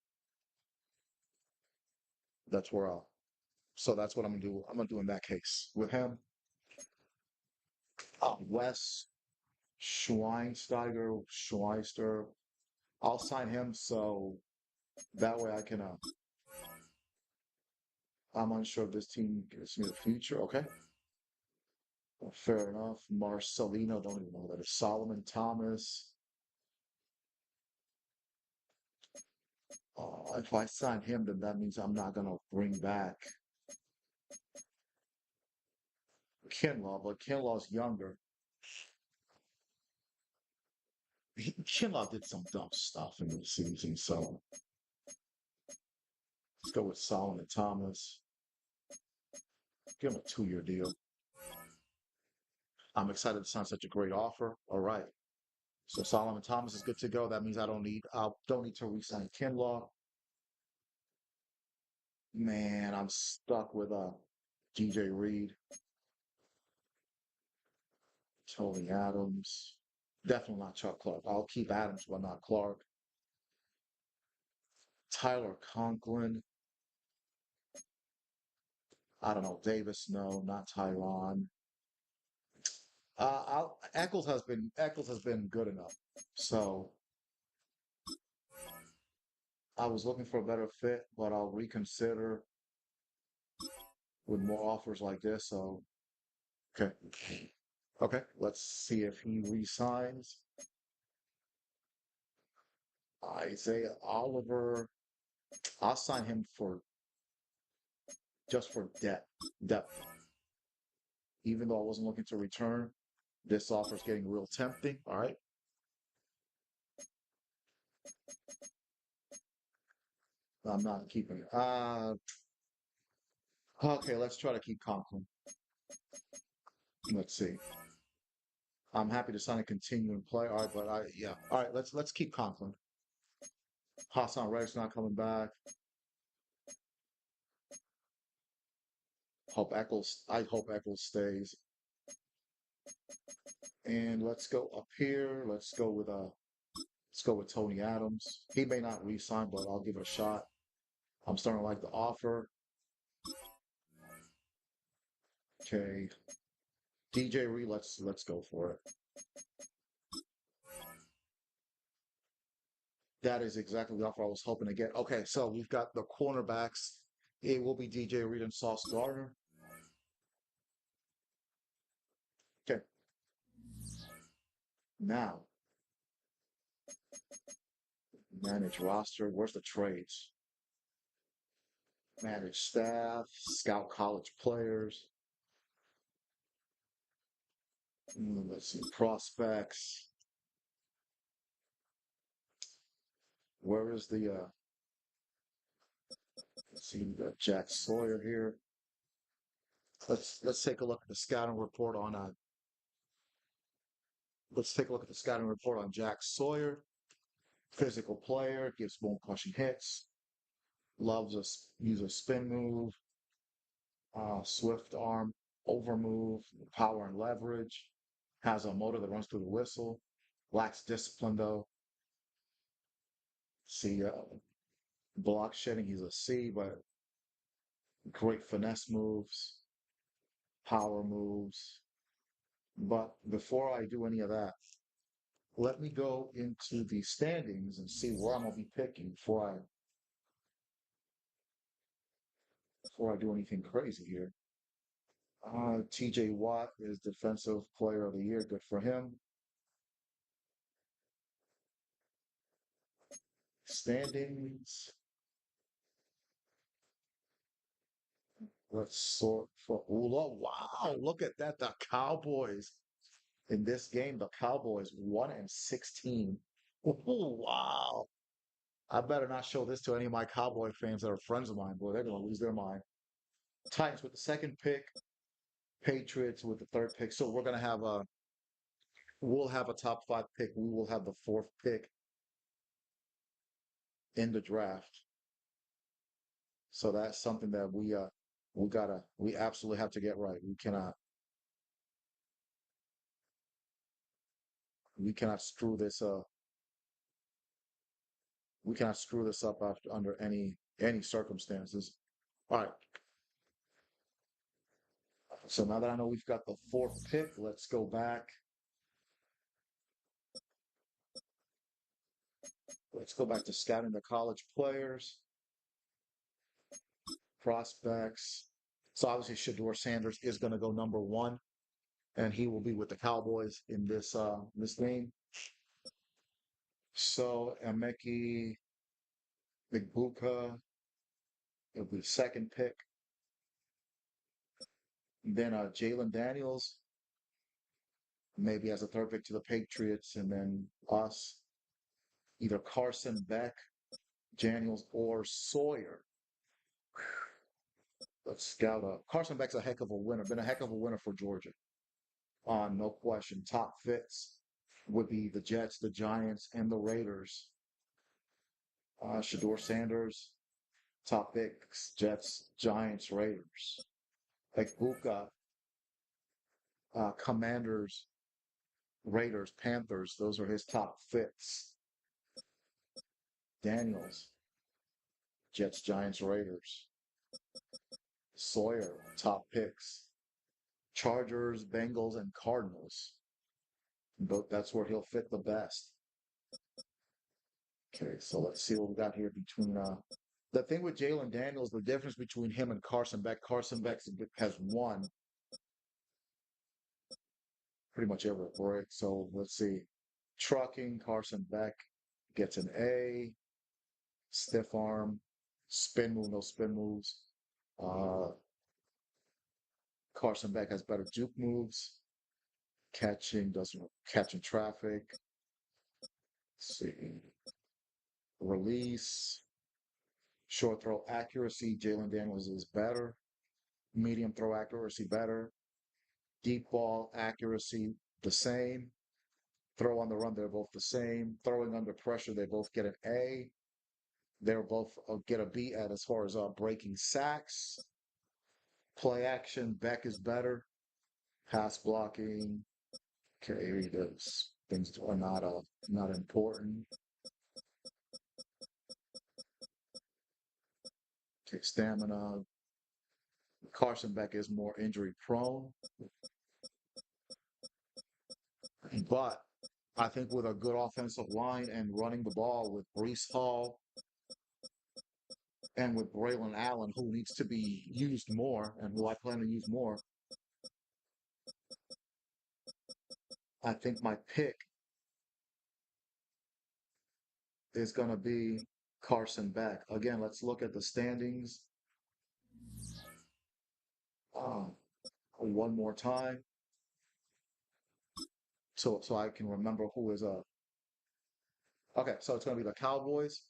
That's where I'll. So that's what I'm gonna do. I'm gonna do in that case with him. Wes Schweinsteiger, Schweister. I'll sign him so that way I can. I'm unsure if this team gives me the future. Okay, well, fair enough. Marcelino, don't even know who that is. Solomon Thomas. If I sign him, then that means I'm not gonna bring back Kinlaw, but Kinlaw's younger. Kinlaw did some dumb stuff in the season, so let's go with Solomon Thomas. Give him a 2-year deal. I'm excited to sign such a great offer. All right. So Solomon Thomas is good to go. That means I don't need to re-sign Kinlaw. Man, I'm stuck with DJ Reed, Tony Adams. Definitely not Chuck Clark. I'll keep Adams, but not Clark. Tyler Conklin. I don't know. Davis, no, not Tyron. Eccles has been good enough. So I was looking for a better fit, but I'll reconsider with more offers like this. So okay. Okay, let's see if he resigns. Isaiah Oliver. I'll sign him for just for depth. Even though I wasn't looking to return, this offer's getting real tempting. All right. I'm not keeping it. Okay, let's try to keep Conklin. Let's see. I'm happy to sign a continuing play. All right, but yeah. All right, let's keep Conklin. Hassan Reddick's not coming back. I hope Eccles stays. And let's go up here. Let's go with Tony Adams. He may not re-sign, but I'll give it a shot. I'm starting to like the offer. Okay. DJ Reed, let's go for it. That is exactly the offer I was hoping to get. Okay, so we've got the cornerbacks. It will be DJ Reed and Sauce Gardner. Okay. Now, manage roster. Where's the trades? Manage staff, scout college players. Let's see, prospects. Where is the let's see, we got Jack Sawyer here. Let's take a look at the scouting report on let's take a look at the scouting report on Jack Sawyer. Physical player, gives bone crushing hits, loves use a spin move, swift arm, over move, power and leverage, has a motor that runs through the whistle, lacks discipline though. See, block shedding, he's a C, but great finesse moves, power moves. But before I do any of that, let me go into the standings and see where I'm gonna be picking before I do anything crazy here. TJ Watt is Defensive Player of the Year. Good for him. Standings. Let's sort for Ula. Wow, look at that. The Cowboys in this game, the Cowboys 1-16. Oh, wow. I better not show this to any of my Cowboy fans that are friends of mine. Boy, they're going to lose their mind. Titans with the second pick, Patriots with the third pick. So we'll have a top 5 pick. We will have the fourth pick in the draft. So that's something that we absolutely have to get right. We cannot screw this we cannot screw this up after, under any circumstances. All right. So now that I know we've got the fourth pick, let's go back. Let's go back to scouting the college players, prospects. So obviously Shador Sanders is going to go number one, and he will be with the Cowboys in this game. So Emeki Igbuka, it'll be the second pick. Then Jalen Daniels, maybe as a third pick to the Patriots, and then us, either Carson Beck, Daniels, or Sawyer. Let's scout up. Carson Beck's a heck of a winner, been a heck of a winner for Georgia. No question. Top fits would be the Jets, the Giants, and the Raiders. Shador Sanders, top picks, Jets, Giants, Raiders. Ekbuka, Commanders, Raiders, Panthers. Those are his top fits. Daniels, Jets, Giants, Raiders. Sawyer, top picks. Chargers, Bengals, and Cardinals. But that's where he'll fit the best. Okay, so let's see what we got here between the thing with Jalen Daniels, the difference between him and Carson Beck. Carson Beck has won pretty much every break. So let's see. Trucking, Carson Beck gets an A. Stiff arm, spin move, no spin moves. Uh, Carson Beck has better juke moves. Catching, doesn't catching traffic. Let's see. Release, short throw accuracy. Jalen Daniels is better. Medium throw accuracy better. Deep ball accuracy the same. Throw on the run, they're both the same. Throwing under pressure, they both get an A. They're both get a B at as far as breaking sacks. Play action, Beck is better. Pass blocking, okay, those things are not important. Okay, stamina. Carson Beck is more injury prone, but I think with a good offensive line and running the ball with Brees Hall and with Braylon Allen, who needs to be used more and who I plan to use more, I think my pick is going to be Carson Beck. Again, let's look at the standings uh, one more time, so I can remember who is okay. So it's going to be the Cowboys,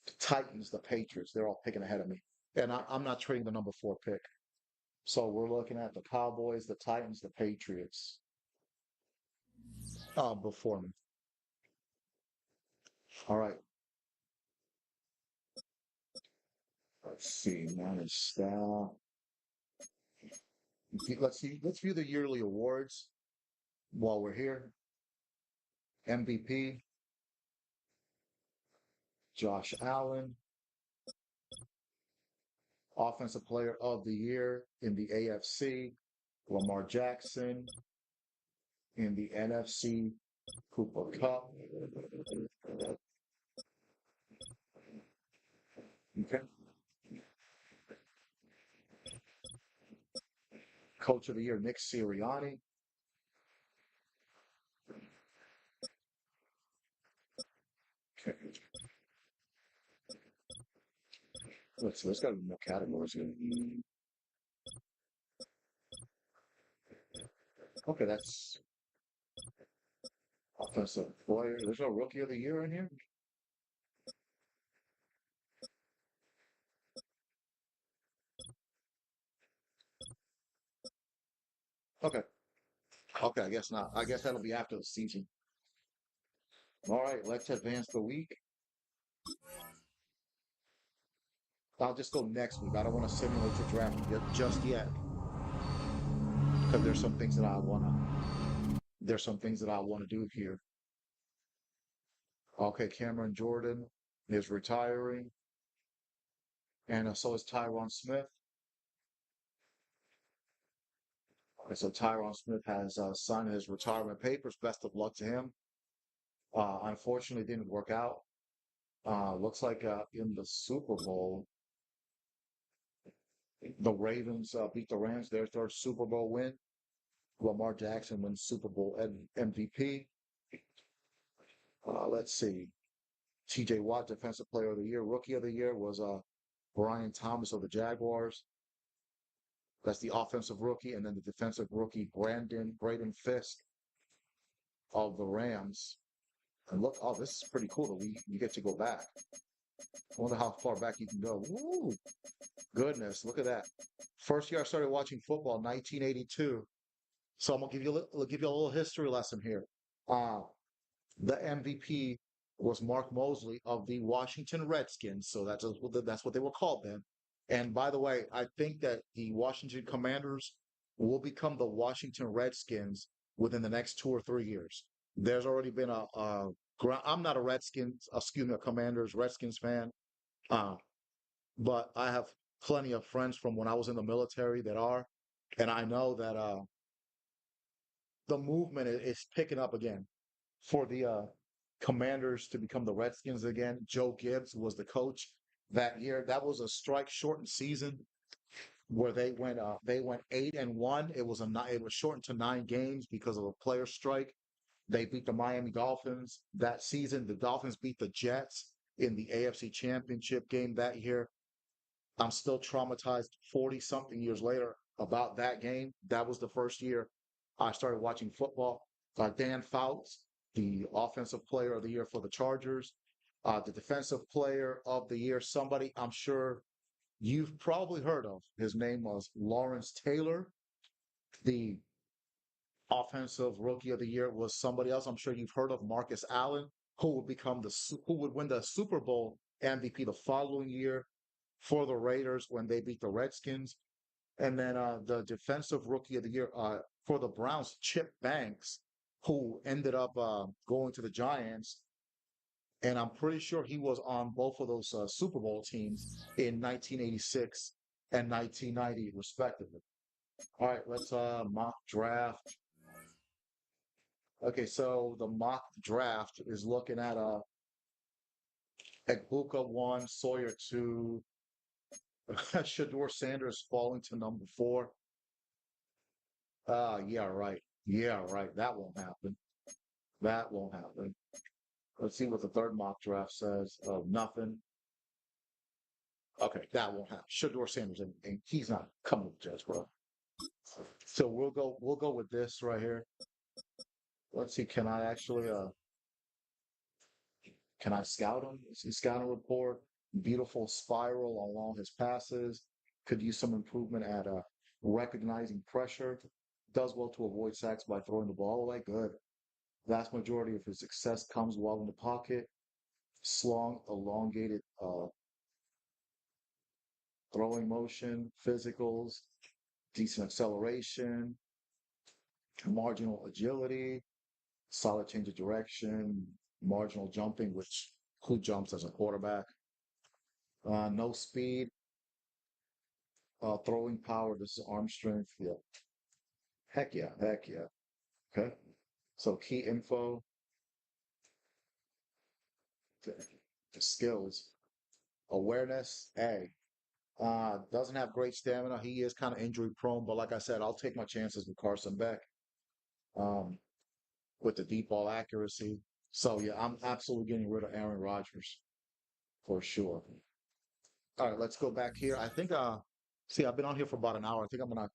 the Titans, the Patriots. They're all picking ahead of me, and I'm not trading the number 4 pick. So we're looking at the Cowboys, the Titans, the Patriots before me. All right. Let's see. Manage staff. Let's see. Let's view the yearly awards while we're here. MVP, Josh Allen. Offensive Player of the Year in the AFC, Lamar Jackson. In the NFC, Cooper Cup. Okay. Coach of the Year, Nick Sirianni. Okay. Let's see, there's got to be more categories here. Okay, that's offensive player. There's no rookie of the year in here. Okay. Okay, I guess not. I guess that'll be after the season. All right, let's advance the week. I'll just go next week. I don't want to simulate your draft just yet because there's some things that I want to do here. Okay, Cameron Jordan is retiring, and so is Tyron Smith. Okay, so Tyron Smith has signed his retirement papers. Best of luck to him. Unfortunately, it didn't work out. Looks like in the Super Bowl, the Ravens beat the Rams, their third Super Bowl win. Lamar Jackson wins Super Bowl MVP. Let's see. TJ Watt, Defensive Player of the Year. Rookie of the Year was Brian Thomas of the Jaguars. That's the offensive rookie. And then the defensive rookie, Braden Fisk of the Rams. And look, oh, this is pretty cool that you get to go back. I wonder how far back you can go. Woo! Goodness, look at that. First year I started watching football, 1982. So I'm gonna give you a little history lesson here. Uh, the MVP was Mark Mosley of the Washington Redskins. So that's what they were called then. And by the way, I think that the Washington Commanders will become the Washington Redskins within the next 2 or 3 years. There's already been I'm not a a Commanders Redskins fan, uh, but I have plenty of friends from when I was in the military that are, and I know that the movement is picking up again for the Commanders to become the Redskins again. Joe Gibbs was the coach that year. That was a strike shortened season where they went 8-1. It was shortened to 9 games because of a player strike. They beat the Miami Dolphins that season. The Dolphins beat the Jets in the AFC Championship game that year. I'm still traumatized 40 something years later about that game. That was the first year I started watching football. Dan Fouts, the offensive player of the year for the Chargers, the defensive player of the year, somebody I'm sure you've probably heard of. His name was Lawrence Taylor. The offensive rookie of the year was somebody else I'm sure you've heard of, Marcus Allen, who would win the Super Bowl MVP the following year for the Raiders when they beat the Redskins. And then the defensive rookie of the year for the Browns, Chip Banks, who ended up going to the Giants. And I'm pretty sure he was on both of those Super Bowl teams in 1986 and 1990, respectively. All right, let's mock draft. Okay, so the mock draft is looking at Ekbuka 1, Sawyer 2, Shador Sanders falling to number 4. Yeah, right. Yeah, right. That won't happen. That won't happen. Let's see what the third mock draft says. Nothing. Okay, that won't happen. Shador Sanders, and he's not coming with the Jets, bro. So we'll go with this right here. Let's see, can I scout him? See scouting report. Beautiful spiral along his passes. Could use some improvement at recognizing pressure. Does well to avoid sacks by throwing the ball away. Good. Vast majority of his success comes while in the pocket. Slong, elongated throwing motion, physicals, decent acceleration, marginal agility, solid change of direction, marginal jumping, which who jumps as a quarterback. No speed, throwing power. This is arm strength. Yeah. Heck yeah. Heck yeah. Okay. So key info, the, the skills, awareness. A. Doesn't have great stamina. He is kind of injury prone, but like I said, I'll take my chances with Carson Beck um, with the deep ball accuracy. So yeah, I'm absolutely getting rid of Aaron Rodgers for sure. All right, let's go back here. I think see, I've been on here for about an hour. I think I'm gonna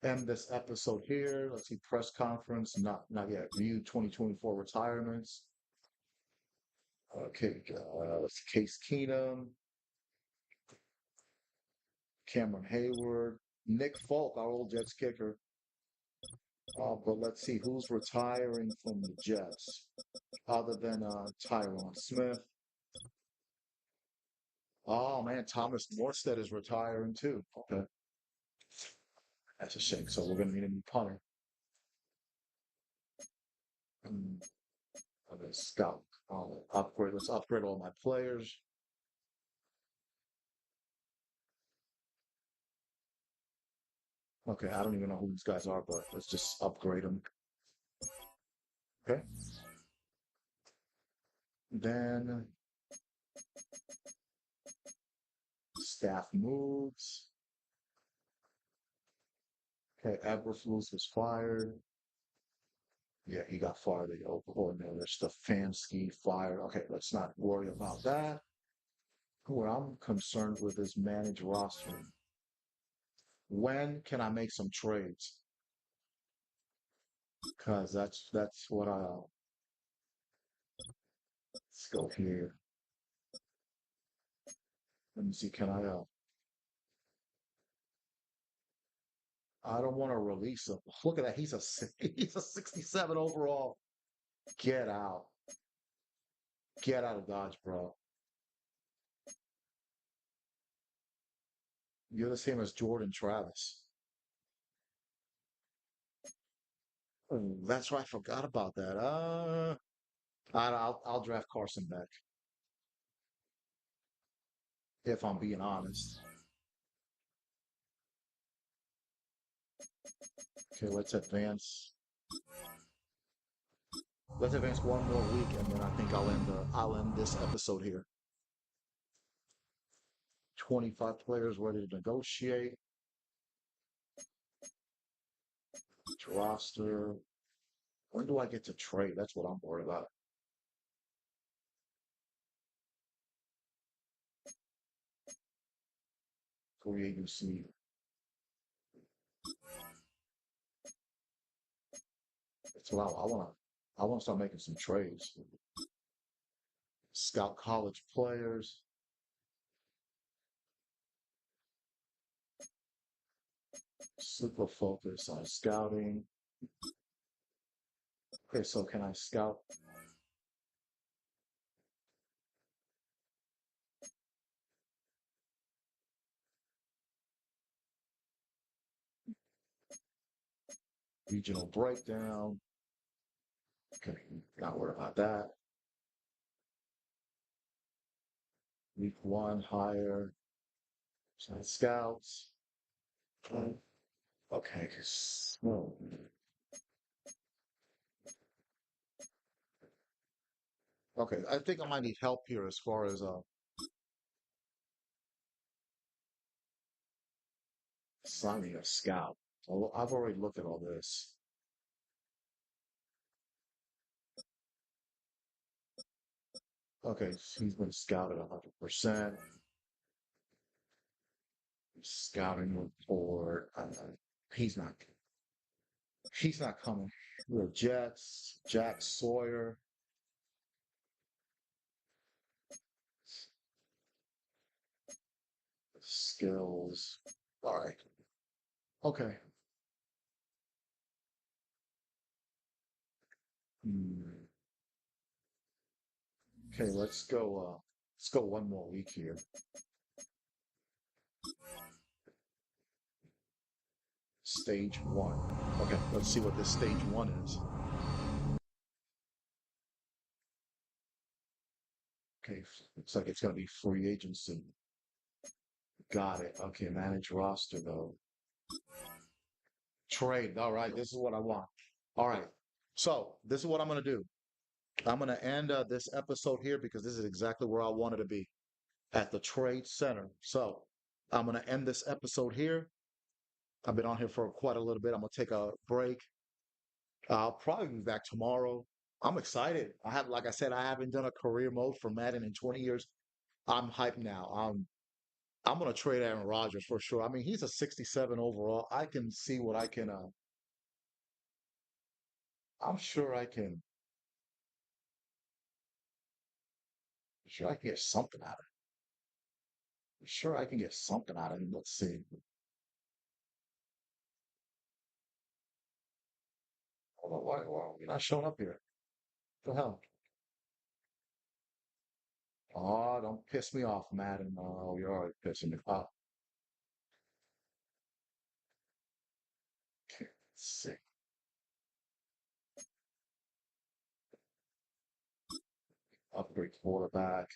end this episode here. Let's see, press conference, not yet. View 2024 retirements. Okay, let's see, Case Keenum, Cameron Hayward, Nick Folk, our old Jets kicker. But let's see who's retiring from the Jets other than Tyron Smith. Oh man, Thomas Morstead is retiring too. Okay, that's a shame. So we're gonna need a new punter. Mm, okay, scout. Upgrade. Let's upgrade all my players. Okay, I don't even know who these guys are, but let's just upgrade them. Okay. Then Staff moves. Okay, Eberflus was fired. Yeah, he got fired. The old coordinator, Stefanski fired. Okay, let's not worry about that. What I'm concerned with is manage roster. When can I make some trades? Because that's what let's go here. Let me see. Can I don't want to release him. Look at that. He's a 67 overall. Get out. Get out of Dodge, bro. You're the same as Jordan Travis. Oh, that's right. I forgot about that. I'll draft Carson back if I'm being honest. Okay, let's advance. Let's advance one more week, and then I think I'll end this episode here. 25 players ready to negotiate. Roster. When do I get to trade? That's what I'm worried about. Free agency. That's what I want to. I want to start making some trades. Scout college players. Super focus on scouting. Okay, so can I scout regional breakdown? Okay, not worried about that. Week one, hire. Scouts. Okay, so okay, I think I might need help here as far as signing a scout. I've already looked at all this. Okay, he's been scouted 100%. Scouting report. He's not. He's not coming. The Jets. Jack Sawyer. Skills. All right. Okay. Hmm. Okay. Let's go. Let's go one more week here. Stage one. Okay. Let's see what this stage one is. Okay. Looks like it's gonna be free agency. Got it. Okay. Manage roster though. Trade. All right. This is what I want. All right. So this is what I'm gonna do. I'm gonna end this episode here because this is exactly where I wanted to be at the Trade Center. So I'm gonna end this episode here. I've been on here for quite a little bit. I'm gonna take a break. I'll probably be back tomorrow. I'm excited. Like I said, I haven't done a career mode for Madden in 20 years. I'm hyped now. I'm gonna trade Aaron Rodgers for sure. I mean, he's a 67 overall. I can see what I can. I'm sure I can. Sure, I can get something out of it. Sure, I can get something out of him. Let's see. Hold on, why are you not showing up here? What the hell? Oh, don't piss me off, Madden. Oh, you're already pissing me off. Okay, let's see. Upgrade quarterback.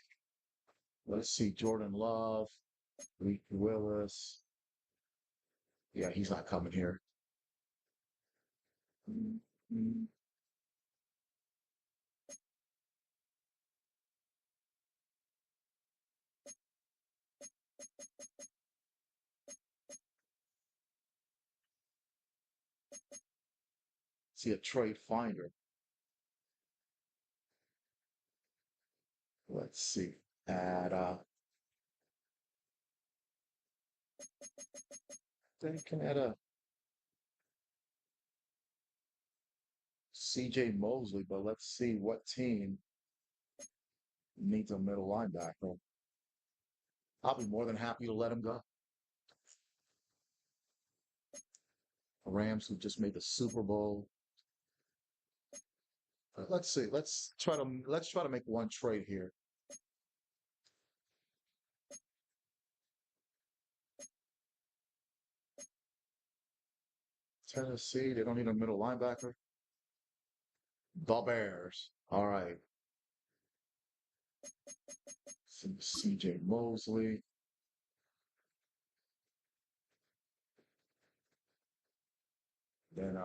Let's see. Jordan Love, Lee Willis. Yeah, he's not coming here. Mm, mm. See a trade finder. Let's see. At thinking at a CJ Mosley, but let's see what team needs a middle linebacker. I'll be more than happy to let him go. Rams who just made the Super Bowl. Let's see. Let's try to make one trade here. Tennessee, they don't need a middle linebacker. The Bears. All right. CJ Mosley. Then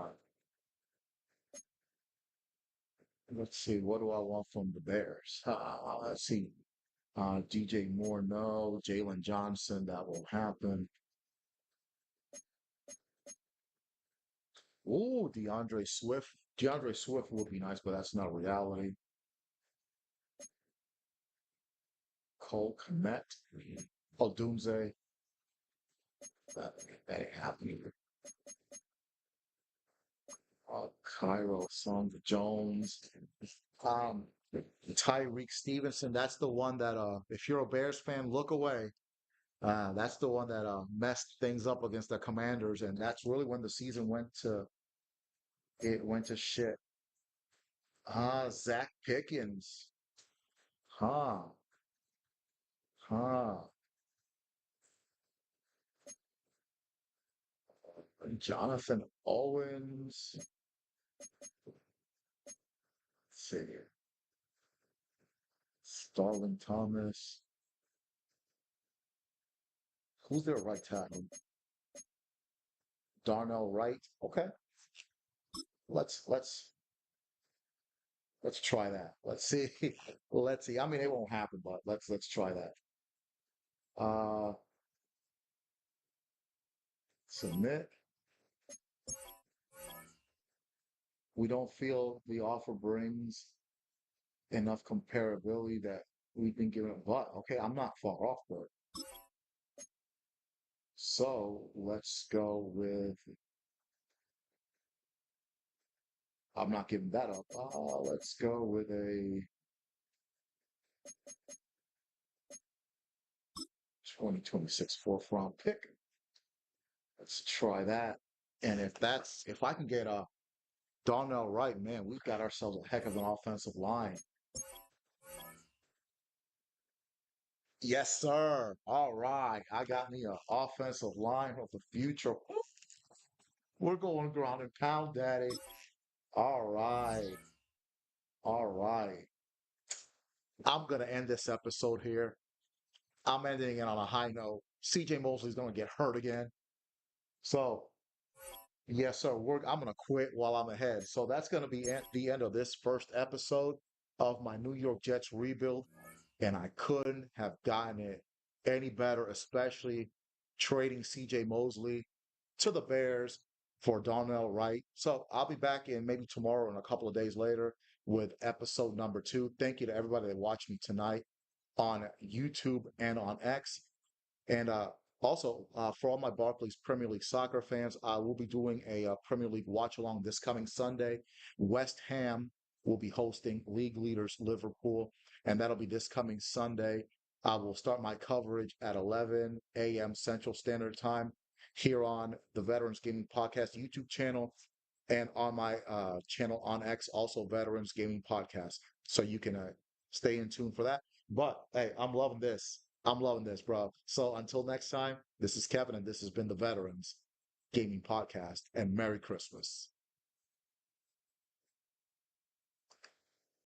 let's see. What do I want from the Bears? Let's see. DJ Moore, no. Jalen Johnson, that will happen. Ooh, DeAndre Swift. DeAndre Swift would be nice, but that's not reality. Cole Kmet. Odunze. That, that ain't happening. Cairo Song Jones. Um, Tyreek Stevenson. That's the one that if you're a Bears fan, look away. That's the one that messed things up against the Commanders, and that's really when the season went to shit. Zach Pickens. Huh. Huh. Jonathan Owens. Let's see. Starling Thomas. Who's their right tackle? Darnell Wright. Okay. Let's let's try that. Let's see. Let's see. I mean, it won't happen, but let's try that. Uh Submit. We don't feel the offer brings enough comparability that we've been given, but okay, I'm not far off there. So let's go with, I'm not giving that up. Let's go with a 2026 fourth round pick. Let's try that. And if I can get a Darnell Wright, man, we've got ourselves a heck of an offensive line. Yes, sir. All right. I got me an offensive line of the future. We're going ground and pound, daddy. All right. All right. I'm going to end this episode here. I'm ending it on a high note. CJ Mosley's going to get hurt again. So, yes, sir. I'm going to quit while I'm ahead. So, that's going to be at the end of this first episode of my New York Jets rebuild. And I couldn't have gotten it any better, especially trading CJ Mosley to the Bears for Darnell Wright. So I'll be back in maybe tomorrow and a couple of days later with episode number 2. Thank you to everybody that watched me tonight on YouTube and on X. And also, for all my Barclays Premier League soccer fans, I will be doing a Premier League watch along this coming Sunday. West Ham will be hosting league leaders Liverpool, and that'll be this coming Sunday. I will start my coverage at 11 a.m. Central Standard Time here on the Veterans Gaming Podcast YouTube channel and on my channel on X, also Veterans Gaming Podcast. So you can stay in tune for that. But hey, I'm loving this. I'm loving this, bro. So until next time, this is Kevin, and this has been the Veterans Gaming Podcast, and Merry Christmas.